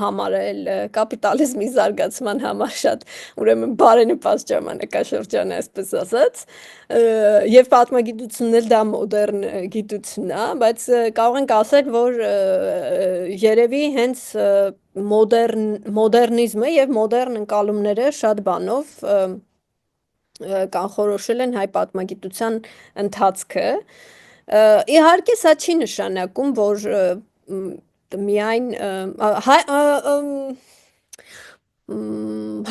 համարել կապիտալիզմի զարգացման համար շատ ուրեմն բարենպաստ ժամանակաշրջան է, այսպես ասած, եւ պատմագիտությունն էլ դա մոդեռն գիտություն է, բայց կարող ենք ասել, որ երևի հենց մոդեռնիզմը եւ մոդեռն ընկալումները շատ բանով կանխորոշել են հայ պատմագիտության ընթացքը։ Իհարկե սա չի նշանակում, որ միայն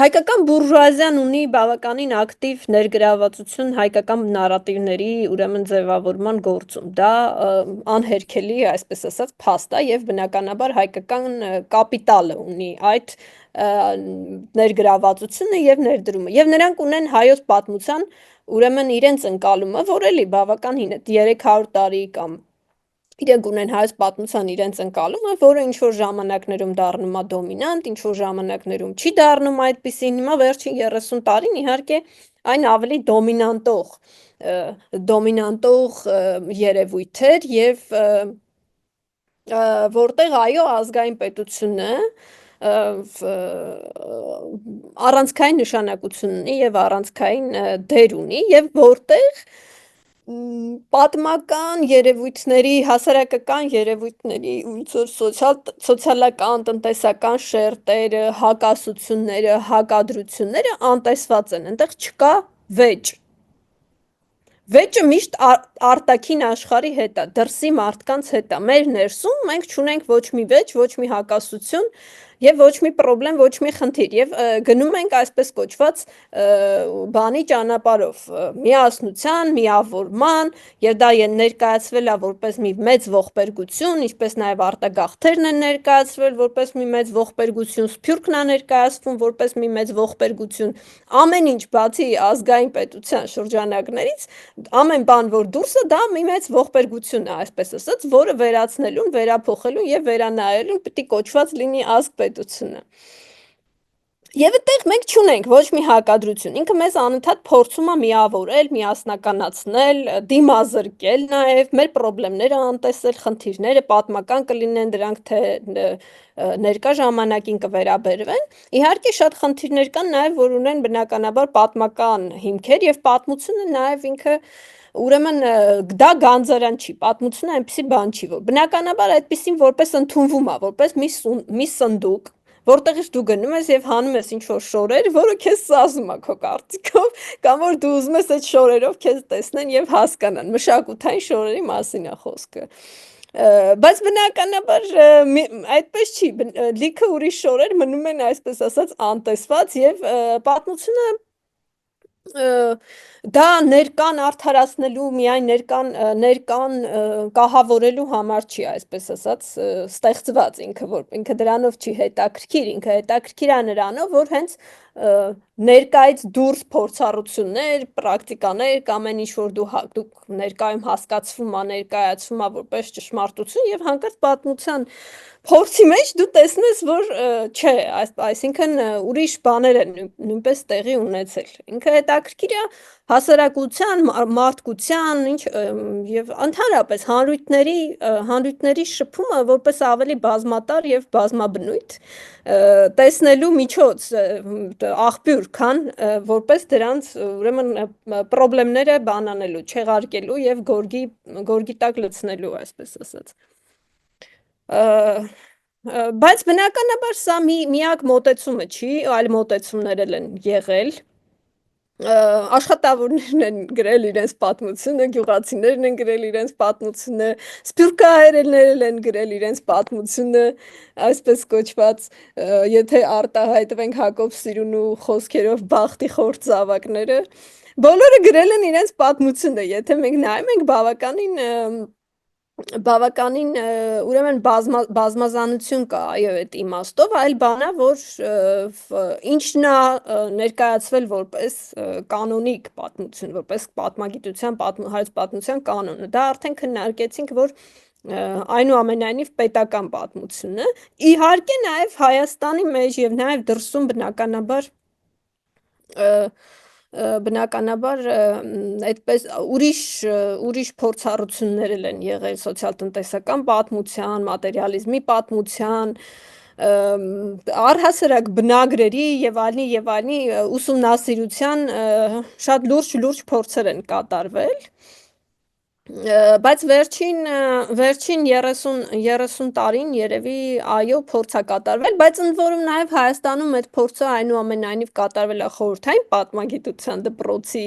հայկական բուրժուազիան ունի բավականին ակտիվ ներգրավվածություն հայկական նարատիվների ուրեմն ձևավորման գործում։ Դա անհերքելի, այսպես ասած, փաստ է եւ բնականաբար հայկական կապիտալը ունի այդ ներգրավվածությունը եւ ներդրումը։ Եվ նրանք ունեն հայոց պատմության ուրեմն իրենց ընկալումը, որ էլի բավական հին է, 300 տարի կամ իրենք ունեն հայոց պատմության իրենց ընկալումը, որը ինչ որ ժամանակներում դառնում է դոմինանտ, ինչ որ ժամանակներում չի դառնում այդպեսին։ Հիմա վերջին 30 տարին իհարկե այն ավելի դոմինանտող երևույթ էր եւ որտեղ այո ազգային պետությունը առանցքային նշանակություն ունի եւ առանցքային դեր ունի եւ որտեղ պատմական երևույթների, հասարակական երևույթների, ոնց որ սոցիալական, տնտեսական շերտերը, հակասությունները, հակադրությունները անտեսված են, այնտեղ չկա վեճ։ Վեճը միշտ արտաքին աշխարհի հետ է, դրսի մարդկանց հետ է։ Մեր ներսում մենք չունենք ոչ մի վեճ, ոչ մի հակասություն եւ ոչ մի խնդրեմ, ոչ մի խնդիր եւ գնում ենք այսպես կոչված բանի ճանապարհով, միասնության, միավորման եւ դա ներկայացվել է որպես մի մեծ ողբերգություն, ինչպես նաեւ արտագաղթերն են ներկայացվել որպես մի մեծ ողբերգություն, Սփյուռքն է ներկայացվում որպես մի մեծ ողբերգություն, ամեն ինչ բացի ազգային պետության շրջանակներից, ամեն բան որ դուրսը դա մի մեծ ողբերգություն է, այսպես ասած, որը վերացնելուն, վերափոխելու եւ վերանայելուն պիտի կոչված լինի ազգ պետությունը։ Եվ այդտեղ մենք չունենք ոչ մի հակադրություն, ինքը մեզ անընդհատ փորձում է միավորել, միասնականացնել, դիմազրկել նաև, մեր խնդիրները անտեսել, խնդիրները պատմական կլինեն, դրանք թե ներկա ժամանակին կվերաբերվեն։ Իհարկե շատ խնդիրներ կան նաև, որ ունեն բնականաբար պատմական հիմքեր եւ պատմությունը նաև ինքը ուրեմն դա գանձարան չի, պատմությունը այնպեսի բան չի, որ բնականաբար այդպեսին որպես ընդունվում է, որպես մի սնդուկ, որտեղից դու գնում ես եւ հանում ես ինչ-որ շորեր, որը քեզ սազում է քո կարծիքով, կամ որ դու ուզում ես այդ շորերով քեզ տեսնեն եւ հասկանան։ Մշակութային շորերի մասին է խոսքը։ Բայց բնականաբար այդպես չի, լիքը ուրիշ շորեր մնում են այսպես ասած անտեսված եւ պատմությունը դա ներկան արդարացնելու միայն ներկան կահավորելու համար չի, այսպես ասած, ստեղծված ինքը դրանով չի հետաքրքիր, ինքը հետաքրքիր է նրանով, որ հենց ներկայից դուրս փորձառություններ, պրակտիկաներ կամ այն ինչ որ դուք ներկայում հասկացվում ա, ներկայացվում ա որպես ճշմարտություն եւ հանկարծ պատմության փորձի մեջ դու տեսնես, որ չէ, այսինքն ուրիշ բաներ են նույնպես տեղի ունեցել։ Ինքը հետաքրքիր է հասարակության, մարդկության, եւ ընդհանրապես հանրույթների շփումը որպես ավելի բազմատար եւ բազմաբնույթ տեսնելու միջոց, աղբյուր, քան որպես դրանց ուրեմն խնդիրները բանանելու, չեղարկելու եւ գորգի տակ լցնելու, այսպես ասած։ Բայց բնականաբար սա միակ մոտեցումը չի, այլ մոտեցումներ են եղել։ Աշխատավորներն են գրել իրենց պատմությունը, գյուղացիներն են գրել իրենց պատմությունը, սփյուռքահայերն են գրել իրենց պատմությունը, այսպես կոչված, եթե արտահայտվենք Հակոբ Սիրունու խոսքերով բախտի խորտ զավակները, բոլորը գրել են իրենց պատմությունը, եթե մենք նայում ենք բավականին ուրեմն բազմազանություն կա այո այդ իմաստով, այլ բանա որ ինչն է ներկայացվել որպես կանոնիկ պատմություն, որպես պատմագիտության, հայոց պատմության կանոնը, դա արդեն քննարկեցինք, որ այնուամենայնիվ պետական պատմությունը, իհարկե նաև Հայաստանի մեջ եւ նաև դրսում բնականաբար այդպես ուրիշ փորձառություններ են եղել սոցիալ-տնտեսական պատմության, մատերիալիզմի պատմության, առհասարակ բնագրերի եւ այլնի ուսումնասիրության շատ լուրջ փորձեր են կատարվել, բայց վերջին 30 տարին երևի այո փորձ է կատարվել, բայց ընդ որում նաև Հայաստանում այդ փորձը այնուամենայնիվ կատարվել է խորհրդային պատմագիտության դպրոցի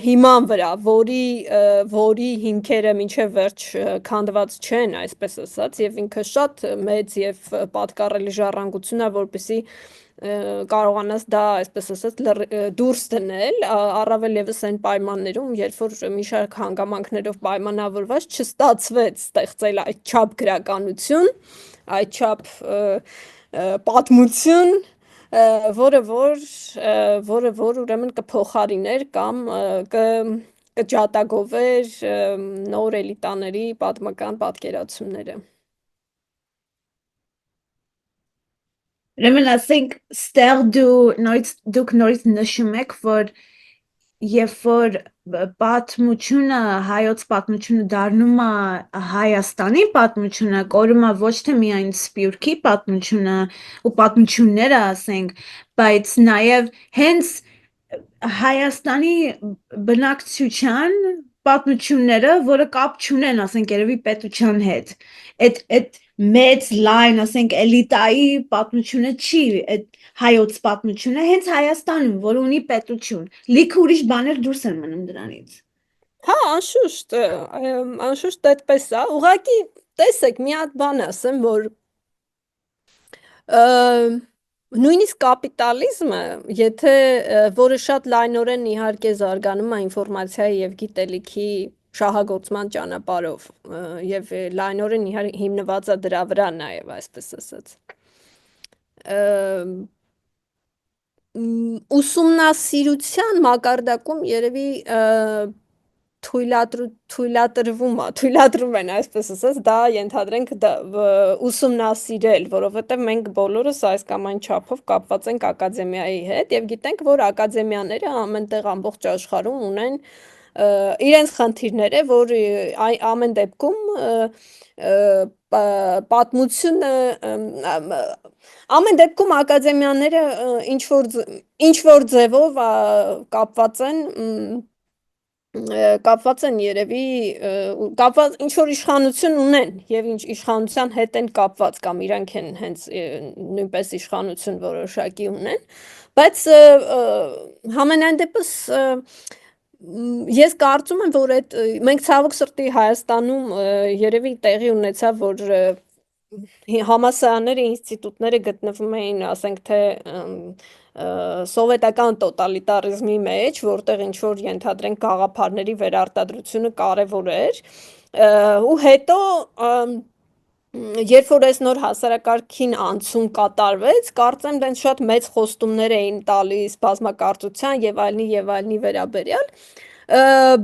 հիման վրա, որի հիմքերը մինչև վերջ քանդված չեն, այսպես ասած, եւ ինքը շատ մեծ եւ պատկառելի ժառանգություն է, որպեսզի կարողանաս դա այսպես ասած դուրս դնել, առավել եւս այն պայմաններում, երբ որ մի շարք հանգամանքներով պայմանավորված չստացվեց ստեղծել այդչափ գրականություն, այդչափ պատմություն, որը որ ուրեմն կփոխարիներ կամ կջատագովեր նոր էլիտաների պատմական պատկերացումները։ Ուրեմն ասենք ստեղ դուք նորից նշում եք, որ երբ որ պատմությունը, հայոց պատմությունը դառնում է Հայաստանի պատմությունը, կորում է ոչ թե միայն Սփյուռքի պատմությունը ու պատմությունները, ասենք, բայց նաև հենց Հայաստանի բնակչության պատմությունները, որը կապ չունեն, ասենք, երևի պետության հետ։ Այդ մեծ լայն, ասենք, էլիտայի պատմությունը չի, այդ հայոց պատմությունը հենց Հայաստանում, որ ունի պետություն։ Լիքը ուրիշ բաներ դուրս են մնում դրանից։ Հա, անշուշտ այդպես է։ Ուղղակի տեսեք, մի հատ բան ասեմ, որ նույնիսկ կապիտալիզմը, եթե որը շատ լայնորեն իհարկե զարգանում է ինֆորմացիայի եւ գիտելիքի շահագործման ճանապարհով եւ լայնորեն հիմնված է դրա վրա նաեւ, այսպես ասած։ Ուսումնասիրության մակարդակում երևի թույլատրվում են, այսպես ասած, դա ենթադրենք ուսումնասիրել, որովհետև մենք բոլորս այս կամ այն չափով կապված ենք ակադեմիայի հետ եւ գիտենք, որ ակադեմիաները ամենտեղ ամբողջ աշխարհում ունեն իրենց խնդիրները, որ ամեն դեպքում պատմությունը ամեն դեպքում ակադեմիաները ինչ որ ձևով կապված են երևի կապված ինչ որ իշխանություն ունեն եւ ինչ իշխանության հետ են կապված կամ իրանք են հենց նույնպես իշխանություն որոշակի ունեն, բայց համենայն դեպս ես կարծում եմ, որ մենք ցավոք սրտի Հայաստանում երևի տեղի ունեցավ, որ համալսարանները, ինստիտուտները գտնվում էին, ասենք թե սովետական տոտալիտարիզմի մեջ, որտեղ ինչ որ ենթադրենք գաղափարների վերարտադրությունը կարևոր էր, ու հետո երբ որ այս նոր հասարակարգին անցում կատարվեց, կարծեմ դեն շատ մեծ խոստումներ էին տալիս բազմակարծության եւ այլնի վերաբերյալ,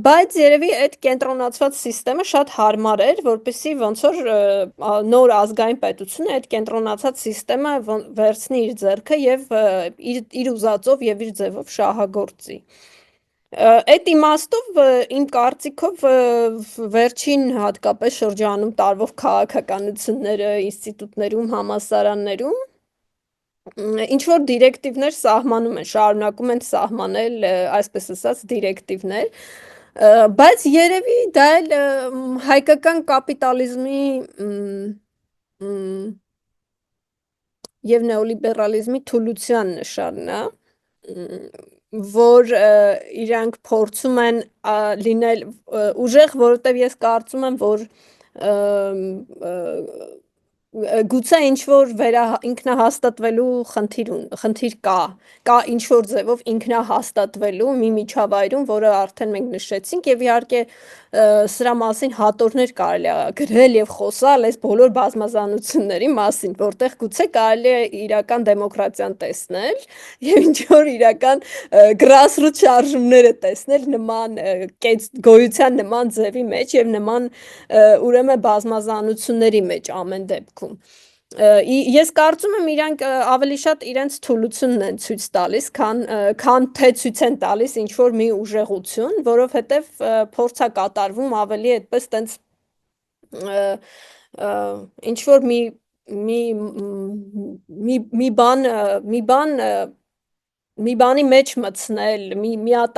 բայց երևի այդ կենտրոնացված համակարգը շատ հարմար էր, որպեսզի ոնց որ նոր ազգային պետությունը այդ կենտրոնացած համակարգը վերցնի իր ձեռքը եւ իր ուզածով եւ իր ձևով շահագործի։ Այդ իմաստով իմ կարծիքով վերջին հատկապես շրջանում տարվող քաղաքականությունները ինստիտուտներում, համալսարաններում ինչ որ դիրեկտիվներ սահմանում են, շարունակում են սահմանել, այսպես ասած, դիրեկտիվներ, բայց երևի դա էլ հայկական կապիտալիզմի եւ նեոլիբերալիզմի թուլության նշանն է, որ իրանք փորձում են լինել ուժեղ, որովհետեւ ես կարծում եմ, որ գուցե ինչ որ ինքնահաստատվելու խնդիր կա ինչ որ ձևով ինքնահաստատվելու մի միջավայրում, որը արդեն մենք նշեցինք եւ իհարկե սրա մասին հատորներ կարելի է գրել եւ խոսալ այս բոլոր բազմազանությունների մասին, որտեղ գուցե կարելի է իրական դեմոկրատիան տեսնել եւ ինչ որ իրական grassroots շարժումները տեսնել նման գոյության նման ձևի մեջ եւ նման ուրեմն բազմազանությունների մեջ ամեն դեպքում Ես կարծում եմ իրանք ավելի շատ իրենց թուլությունն են ցույց տալիս, քան թե ցույց են տալիս ինչ որ մի ուժեղություն, որովհետև փորձ է կատարվում ավելի այդպես տենց ինչ որ մի բանի մեջ մտցնել,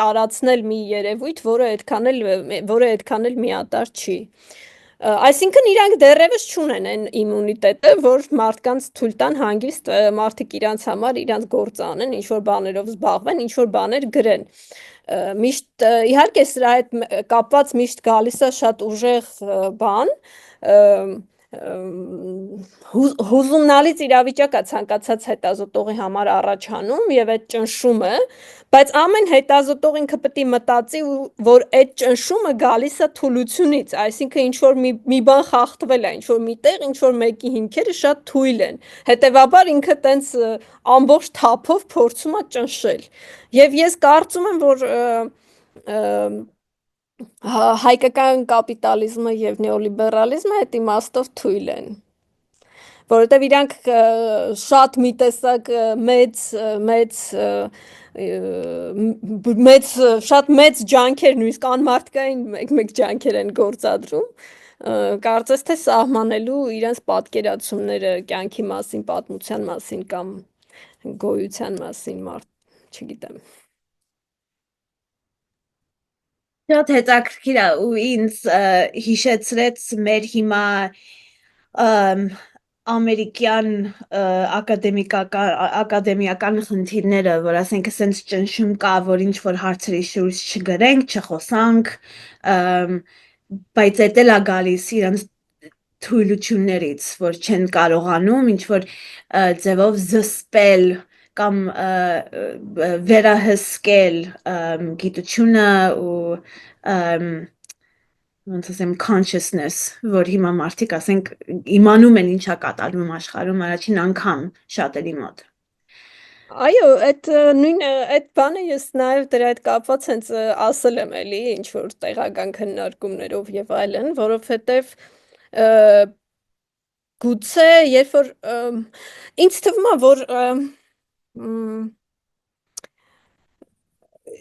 տարածնել մի երևույթ, որը այդքան էլ միատարր չի։ Այսինքն իրանք դեռևս չունեն այն իմունիտետը, որ մարդկանց թույլ տան հանգիստ մարդիկ իրանց համար իրանց գործ անեն, ինչ որ բաներով զբաղվեն, ինչ որ բաներ գրեն։ Միշտ իհարկե սրա հետ կապված միշտ գալիս է շատ ուժեղ բան, հուզումնալից իրավիճակ է ցանկացած հետազոտողի համար առաջանում եւ այդ ճնշումը, բայց ամեն հետազոտող ինքը պետք է մտածի, որ այդ ճնշումը գալիս է թուլությունից, այսինքն ինչ որ մի բան խախտվել է, ինչ որ միտեղ, ինչ որ մեկի հիմքերը շատ թույլ են։ Հետևաբար ինքը տենց ամբողջ թափով փորձում է ճնշել։ Եվ ես կարծում եմ, որ հայկական կապիտալիզմը եւ նեոլիբերալիզմը այդ իմաստով թույլ են, որովհետեւ իրանք շատ մի տեսակ շատ մեծ ջանքեր, նույնիսկ անմարդկային մեկ ջանքեր են գործադրում, կարծես թե սահմանելու իրենց պատկերացումները կյանքի մասին, պատմության մասին կամ գոյության մասին, չգիտեմ։ Շատ հետաքրքիր է ու ինձ հիշեցրեց մեր հիմա ամերիկյան ակադեմիական խնդիրները, որ ասենք ասենց ճնշում կա, որ ինչ որ հարցերի շուրջ չգրենք, չխոսանք, բայց էդ էլ է գալիս իրենց թույլություններից, որ չեն կարողանում ինչ որ ձևով զսպել կամ վերահսկել գիտությունը ու ոնց ասեմ consciousness, որ հիմա մարդիկ ասենք իմանում են ինչա կատարվում աշխարհում առաջին անգամ շատերի մոտ։ Այո, այդ բանը ես նաև դրա հետ կապված հենց ասել եմ էլի, ինչ որ տեղական քննարկումներով եւ այլն, որովհետեւ գուցե երբ որ ինձ թվում է, որ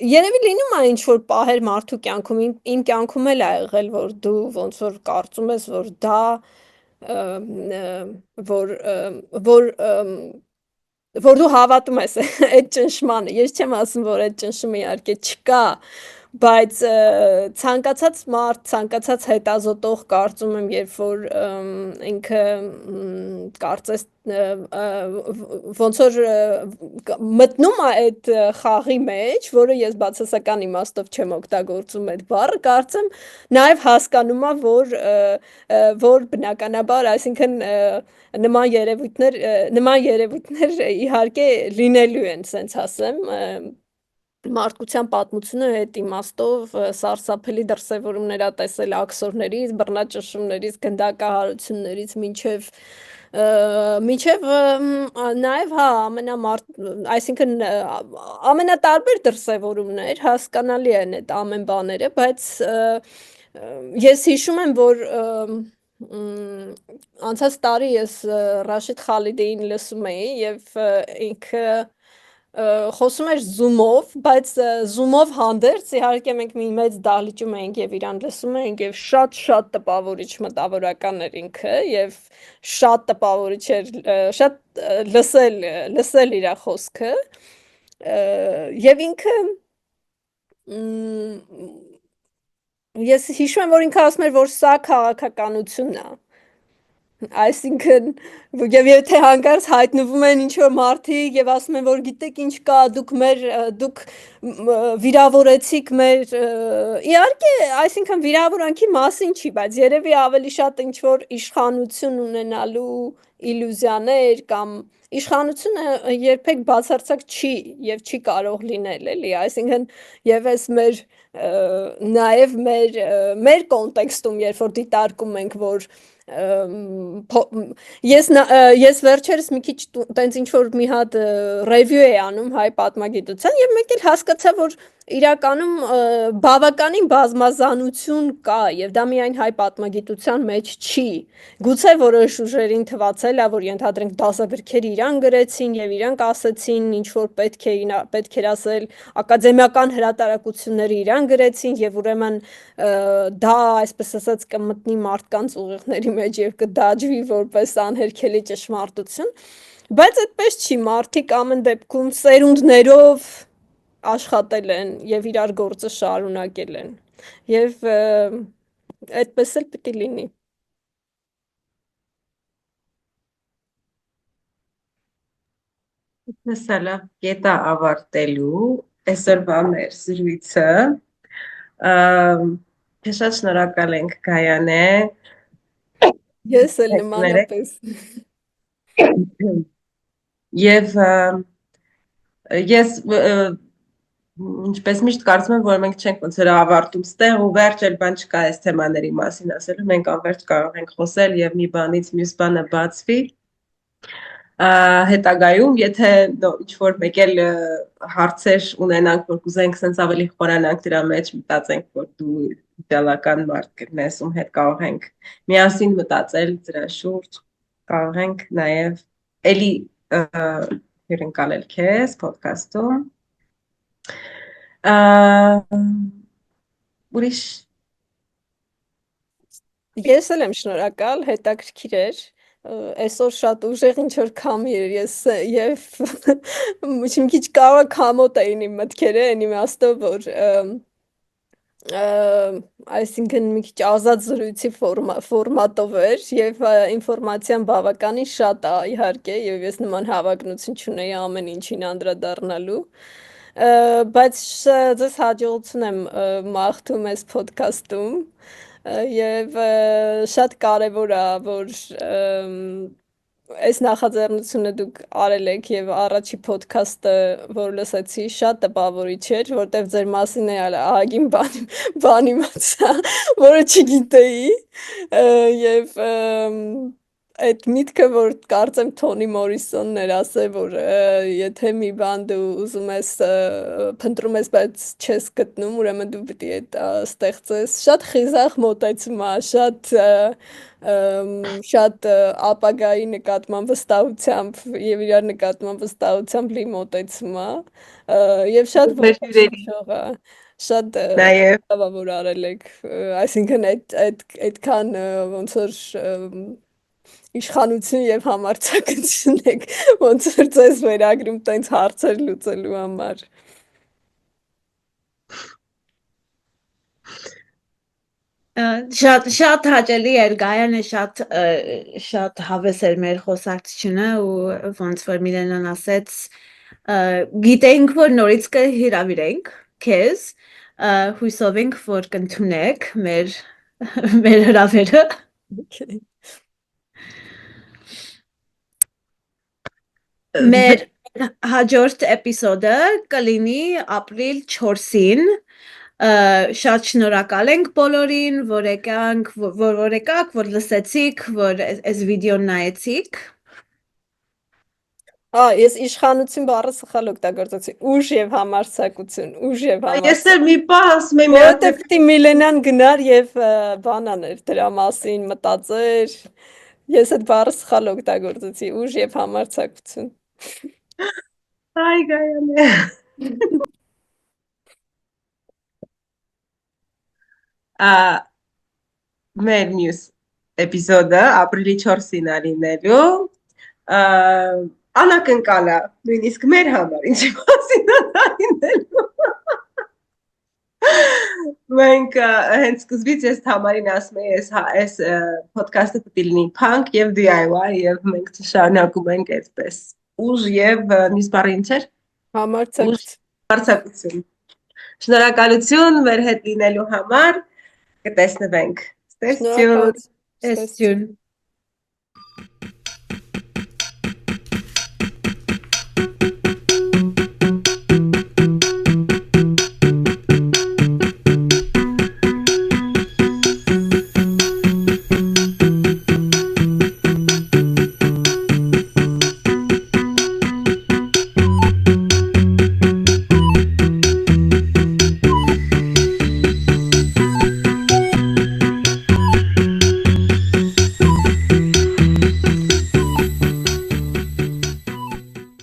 երևի լինում է ինչ որ պահեր մարդու կյանքում, իմ կյանքում էլ ա եղել, որ դու ոնց որ կարծում ես, որ դա որ դու հավատում ես այդ ճնշմանը։ Ես չեմ ասում, որ այդ ճնշումը իհարկե չկա, բայց ցանկացած մարդ, ցանկացած հետազոտող կարծում եմ, երբ որ ինքը կարծես ոնց որ մտնում է այդ խաղի մեջ, որը ես բացասական իմաստով չեմ օգտագործում այդ բառը, կարծեմ նաև հասկանում է, որ բնականաբար, այսինքն նման երևույթներ իհարկե լինելու են, սենց ասեմ, մարդկության պատմությունը այդ իմաստով սարսափելի դրսևորումներ ա տեսել աքսորներից, բռնաճնշումներից, գնդակահարություններից մինչև նաև հա այսինքն ամենատարբեր դրսևորումներ, հասկանալի են այդ ամեն բաները, բայց ես հիշում եմ, որ անցած տարի ես Ռաշիդ Խալիդեին լսում էի եւ ինքը խոսում էր Zoom-ով, բայց Zoom-ով հանդերձ իհարկե մենք մի մեծ դահլիճում էինք եւ իրան լսում էինք եւ շատ տպավորիչ մտավորական էր ինքը եւ շատ տպավորիչ էր շատ լսել իր խոսքը եւ ինքը ես հիշում եմ, որ ինքը ասում էր, որ սա քաղաքականությունն է։ Այսինքն եւ եթե հանկարծ հայտնվում են ինչ որ մարդիկ եւ ասում են, որ գիտեք ինչ կա, դուք վիրավորեցիք մեր իհարկե, այսինքն վիրավորանքի մասին չի, բայց երևի ավելի շատ ինչ որ իշխանություն ունենալու իլյուզիաներ կամ իշխանությունը երբեք բացարձակ չի եւ չի կարող լինել, էլի, այսինքն եւ այս նաեւ մեր կոնտեքստում, երբ որ դիտարկում ենք, որ ես վերջերս մի քիչ տենց ինչ որ մի հատ ռևյու էի անում հայ պատմագիտության եւ մեկ էլ հասկացա, որ իրականում բավականին բազմազանություն կա եւ դա միայն հայ պատմագիտության մեջ չի։ Գուցե որոշ ուժերին թվացել է, որ ենթադրենք դասագրքեր իրան գրեցին եւ իրանք ասեցին ինչ որ պետք էր ասել, ակադեմիական հրատարակությունները իրան գրեցին եւ ուրեմն դա այսպես ասած կմտնի մարդկանց ուղիղների մեջ եւ կդաջվի որպես անհերքելի ճշմարտություն, բայց այդպես չի, մարդիկ ամեն դեպքում սերունդներով աշխատել են եւ իրար գործը շարունակել են եւ այդպես էլ պիտի լինի։ Հեսալա կետա ավարտելու այսօրվա մեր զրույցը շատ շնորհակալ ենք Գայանե Ես էլ Եք ներեք։ նմանապես։ Եվ ես ինչպես միշտ կարծում եմ, որ մենք չենք ոնց որ ավարտում ստեղ ու վերջ էլ բան չկա այս թեմաների մասին ասելու, մենք անվերջ կարող ենք խոսել եւ մի բանից մյուս բանը բացվի։ Հետագայում, եթե ինչ որ մեկ էլ հարցեր ունենանք, որ կուզենք sense ավելի խորանանք դրա մեջ, մտածենք, որ դու իդեալական մարդ ես, ում հետ կարող ենք միասին մտածել դրա շուրջ, կարող ենք նաև էլի հյուրընկալել քեզ podcast-ում։ Ուրիշ Ես էլ եմ շնորհակալ, հետաքրքիր էր։ Այսօր շատ ուժեղ ինչ որ քամի էր, ես եւ մի քիչ կարող քամոտ էին իմ մտքերը, այն իմաստով, որ այսինքն մի քիչ ազատ զրույցի ֆորմատով էր եւ ինֆորմացիան բավականին շատ է իհարկե եւ ես նման հավակնություն չունեի ամեն ինչին անդրադառնալու բայց ձեզ հաջողություն եմ մաղթում այս ոդքասթում եւ շատ կարեւոր է որ այս նախաձեռնությունը դուք արել եք եւ առաջի ոդքասթը որ լսեցի շատ տպավորիչ էր որտեվ ձեր մասին է ահագին բան իմացա որը չգիտեի եւ այդ միտքը որ կարծեմ Թոնի Մորիսոնն էր ասել որ եթե մի բան դու ուզում ես փնտրում ես բայց չես գտնում ուրեմն դու պիտի այդ ստեղծես շատ խիզախ մոտեցում է շատ ապագայի նկատմամբ վստահությամբ եւ իրար նկատմամբ վստահությամբ լի մոտեցում է եւ շատ ողջունող է շատ բավավոր արել եք այսինքն այդքան ոնց որ իշխանություն եւ համարձակություն եք ոնց որ ձեզ վերագրում տենց հարցեր լուծելու համար շատ հաճելի էր Գայանը շատ հավես էր մեր խոսակցությունը ու ոնց որ Միլենան ասեց գիտենք որ նորից կհրավիրենք քեզ հույսով ենք որ կընդունեք մեր հրավերը մեր հաջորդ էպիզոդը կլինի ապրիլ 4-ին շատ շնորհակալ ենք բոլորին, որ եկաք, որ լսեցիք, որ այս վիդեոն նայեցիք։ Ես իշխանություն բառը սխալ օգտագործեցի։ Ուժ եւ համարձակություն, ուժ եւ համարձակություն։ Ես էլ մի պահ ասում եմ, որովհետեւ պիտի Միլենան գնար եւ բան աներ դրա մասին մտածեր։ Ես այդ բառը սխալ օգտագործեցի, ուժ եւ համարձակություն։ Այ Գայանե։ Մեր մյուս էպիզոդը ապրիլի 4-ին է լինելու անակնկալ է նույնիսկ մեր համար ինչի մասին է լինելու մենք հենց սկզբից ես Թամարին ասում էի այս ոդքասթը պետք է լինի փանկ եւ DIY եւ մենք շարունակում ենք այդպես ուժ եւ մյուս բառը ինչ էր համարձակություն շնորհակալություն մեր հետ լինելու համար կտեսնվենք Stay tuned.